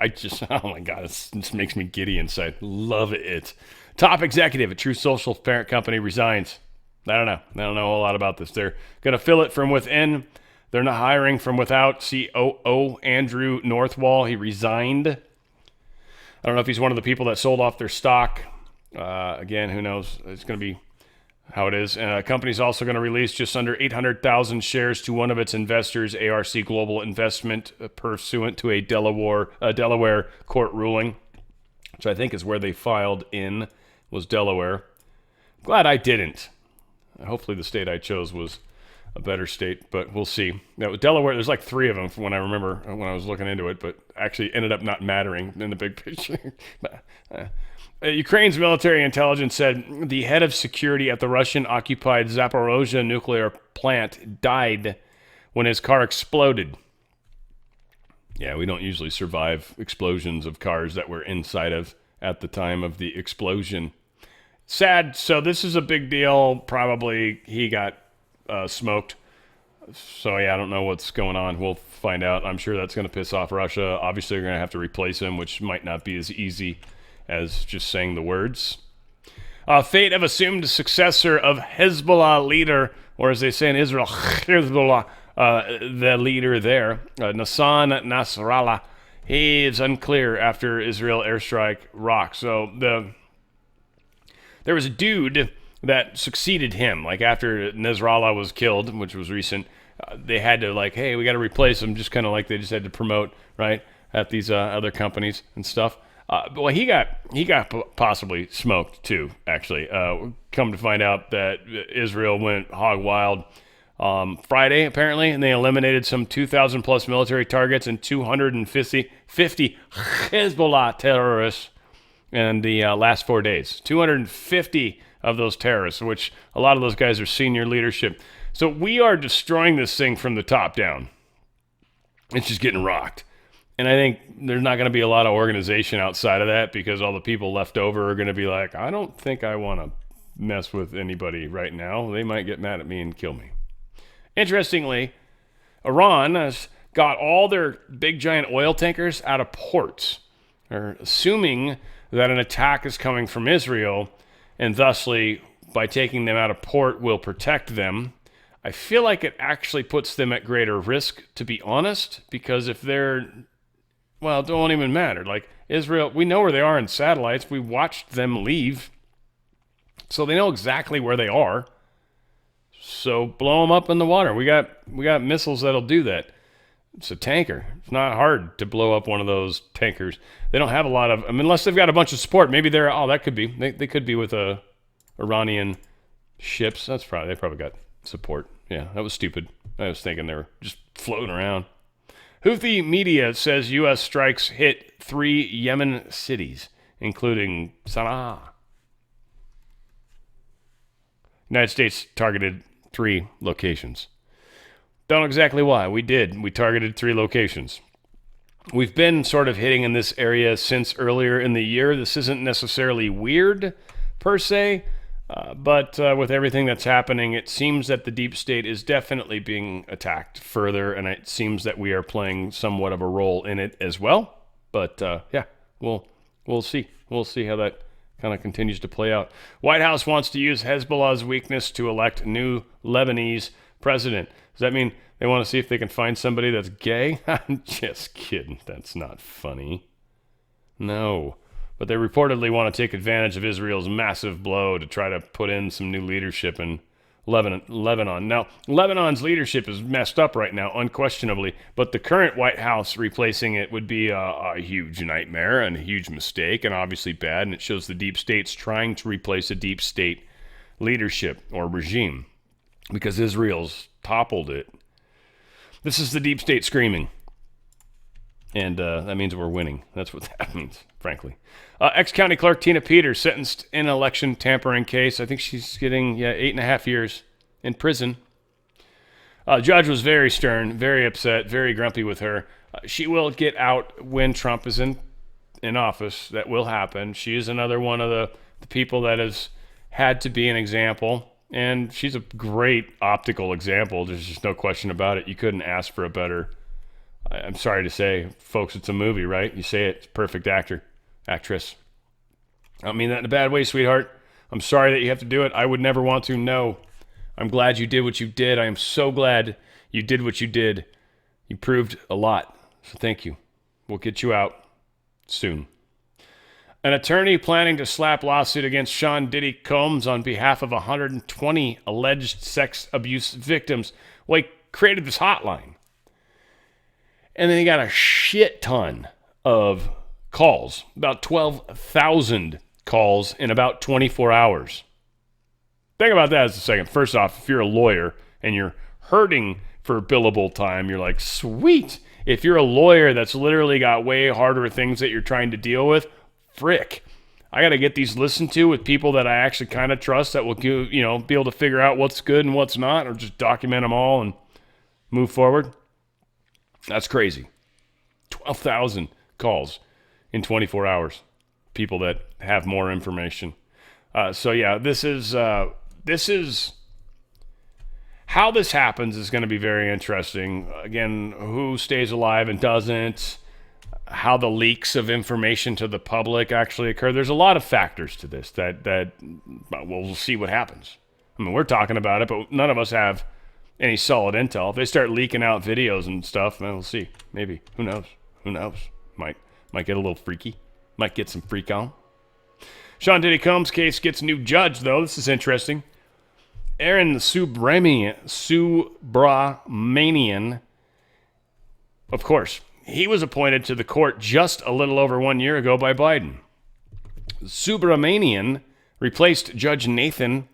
Oh my God, this makes me giddy inside. Love it. Top executive at True Social's parent company resigns. I don't know a whole lot about this. They're going to fill it from within. They're not hiring from without. COO Andrew Northwall, he resigned. I don't know if he's one of the people that sold off their stock. Again, who knows? It's going to be how it is. And the company's also going to release just under 800,000 shares to one of its investors, ARC Global Investment, pursuant to a Delaware court ruling, which I think is where they filed in, was Delaware. Glad I didn't. Hopefully the state I chose was a better state, but we'll see. Now, Delaware, there's like 3 of them from when I remember when I was looking into it, but actually ended up not mattering in the big picture. Ukraine's military intelligence said the head of security at the Russian-occupied Zaporozhye nuclear plant died when his car exploded. Yeah, we don't usually survive explosions of cars that we're inside of at the time of the explosion. Sad. So this is a big deal. Probably he got smoked. So yeah, I don't know what's going on. We'll find out. I'm sure that's going to piss off Russia. Obviously, they're going to have to replace him, which might not be as easy as just saying the words. Fate of assumed successor of Hezbollah leader, or as they say in Israel, Hezbollah, the leader there, Nassan Nasrallah, he is unclear after Israel airstrike Iraq. So there was a dude that succeeded him, like after Nasrallah was killed, which was recent. They had to like, hey, we got to replace him, just kind of like they just had to promote, right, at these other companies and stuff. Well, he got possibly smoked too, actually. Come to find out that Israel went hog wild Friday, apparently, and they eliminated some 2,000 plus military targets and 250 Hezbollah terrorists in the last 4 days. 250 of those terrorists, which a lot of those guys are senior leadership. So we are destroying this thing from the top down. It's just getting rocked. And I think there's not going to be a lot of organization outside of that because all the people left over are going to be like, I don't think I want to mess with anybody right now. They might get mad at me and kill me. Interestingly, Iran has got all their big giant oil tankers out of ports. They're assuming that an attack is coming from Israel, and thusly, by taking them out of port, will protect them. I feel like it actually puts them at greater risk, to be honest, because if they're... Well, it don't even matter. Like, Israel, we know where they are in satellites. We watched them leave. So they know exactly where they are. So blow them up in the water. We got missiles that'll do that. It's a tanker. It's not hard to blow up one of those tankers. They don't have a lot of... I mean, unless they've got a bunch of support. Maybe they're... Oh, that could be. They could be with Iranian ships. They probably got support. Yeah, that was stupid. I was thinking they were just floating around. Houthi media says U.S. strikes hit 3 Yemen cities, including Sana'a. United States targeted 3 locations. Don't know exactly why. We did. We targeted 3 locations. We've been sort of hitting in this area since earlier in the year. This isn't necessarily weird, per se. But with everything that's happening, it seems that the deep state is definitely being attacked further, and it seems that we are playing somewhat of a role in it as well. But yeah, we'll see. We'll see how that kind of continues to play out. White House wants to use Hezbollah's weakness to elect new Lebanese president. Does that mean they want to see if they can find somebody that's gay? I'm just kidding. That's not funny. No. but they reportedly want to take advantage of Israel's massive blow to try to put in some new leadership in Lebanon. Now, Lebanon's leadership is messed up right now, unquestionably, but the current White House replacing it would be a huge nightmare and a huge mistake, and obviously bad, and it shows the deep state's trying to replace a deep state leadership or regime because Israel's toppled it. This is the deep state screaming, and that means we're winning. That's what that means, frankly. Ex-county clerk Tina Peters sentenced in an election tampering case. I think she's getting 8.5 years in prison. Judge was very stern, very upset, very grumpy with her. She will get out when Trump is in office. That will happen. She is another one of the people that has had to be an example, and she's a great optical example. There's just no question about it. You couldn't ask for a better, I'm sorry to say, folks, it's a movie, right? You say it, perfect actress. I don't mean that in a bad way, sweetheart. I'm sorry that you have to do it. I would never want to. No. I'm glad you did what you did. I am so glad you did what you did. You proved a lot. So thank you. We'll get you out soon. An attorney planning to slap lawsuit against Sean Diddy Combs on behalf of 120 alleged sex abuse victims. Well, he created this hotline. And then he got a shit ton of calls, about 12,000 calls in about 24 hours. Think about that as a second. First off, if you're a lawyer and you're hurting for billable time, you're like, sweet. If you're a lawyer that's literally got way harder things that you're trying to deal with, frick. I got to get these listened to with people that I actually kind of trust that will, be able to figure out what's good and what's not, or just document them all and move forward. That's crazy. 12,000 calls in 24 hours. People that have more information. This is how this happens is going to be very interesting. Again, who stays alive and doesn't, how the leaks of information to the public actually occur. There's a lot of factors to this that we'll see what happens. I mean, we're talking about it, but none of us have any solid intel. If they start leaking out videos and stuff, then we'll see. Maybe. Who knows? Might get a little freaky. Might get some freak on. Sean Diddy Combs' case gets a new judge, though. This is interesting. Aaron Subramanian, of course, he was appointed to the court just a little over 1 year ago by Biden. Subramanian replaced Judge Nathan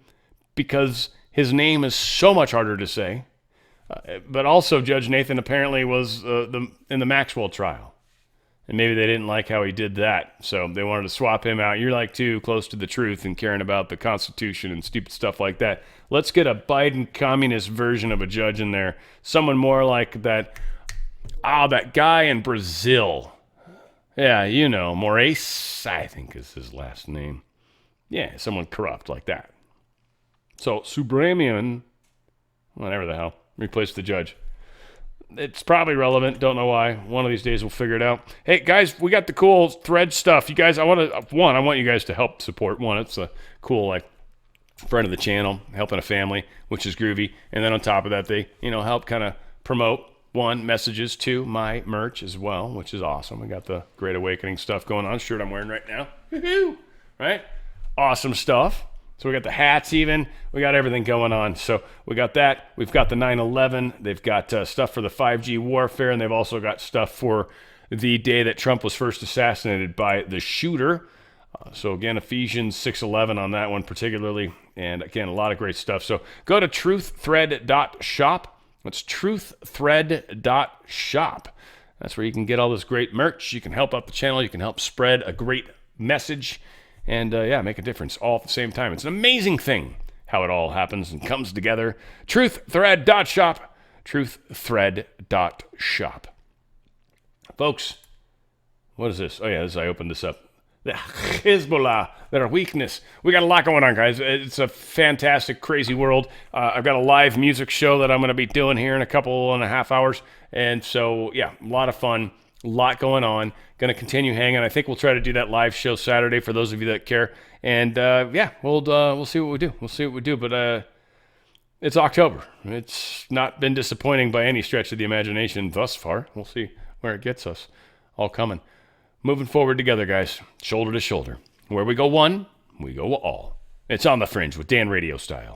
because his name is so much harder to say. But also Judge Nathan apparently was in the Maxwell trial. And maybe they didn't like how he did that, so they wanted to swap him out. You're like too close to the truth and caring about the Constitution and stupid stuff like that. Let's get a Biden communist version of a judge in there. Someone more like that guy in Brazil. Yeah, Moraes, I think is his last name. Yeah, someone corrupt like that. So Subramanian, whatever the hell, replaced the judge. It's probably relevant. Don't know why. One of these days we'll figure it out. Hey, guys, we got the cool thread stuff. You guys, I want you guys to help support. One, it's a cool, friend of the channel, helping a family, which is groovy. And then on top of that, they, help kind of promote, one, messages, two, my merch as well, which is awesome. We got the Great Awakening stuff going on. Shirt I'm wearing right now. Woohoo! Right? Awesome stuff. So we got the hats even. We got everything going on. So we got that. We've got the 9/11. They've got stuff for the 5G warfare, and they've also got stuff for the day that Trump was first assassinated by the shooter. So again, Ephesians 6:11 on that one particularly. And again, a lot of great stuff. So go to truththread.shop. That's truththread.shop. That's where you can get all this great merch. You can help out the channel. You can help spread a great message. And make a difference all at the same time. It's an amazing thing how it all happens and comes together. Truththread.shop. Truththread.shop. Folks, what is this? Oh, yeah, I opened this up. The Hezbollah, their weakness. We got a lot going on, guys. It's a fantastic, crazy world. I've got a live music show that I'm going to be doing here in a couple and a half hours. And so, a lot of fun. A lot going on. Going to continue hanging. I think we'll try to do that live show Saturday for those of you that care. And we'll see what we do. But it's October. It's not been disappointing by any stretch of the imagination thus far. We'll see where it gets us. All coming. moving forward together, guys, shoulder to shoulder. Where we go one, we go all. It's On the Fringe with Dan Radio Style.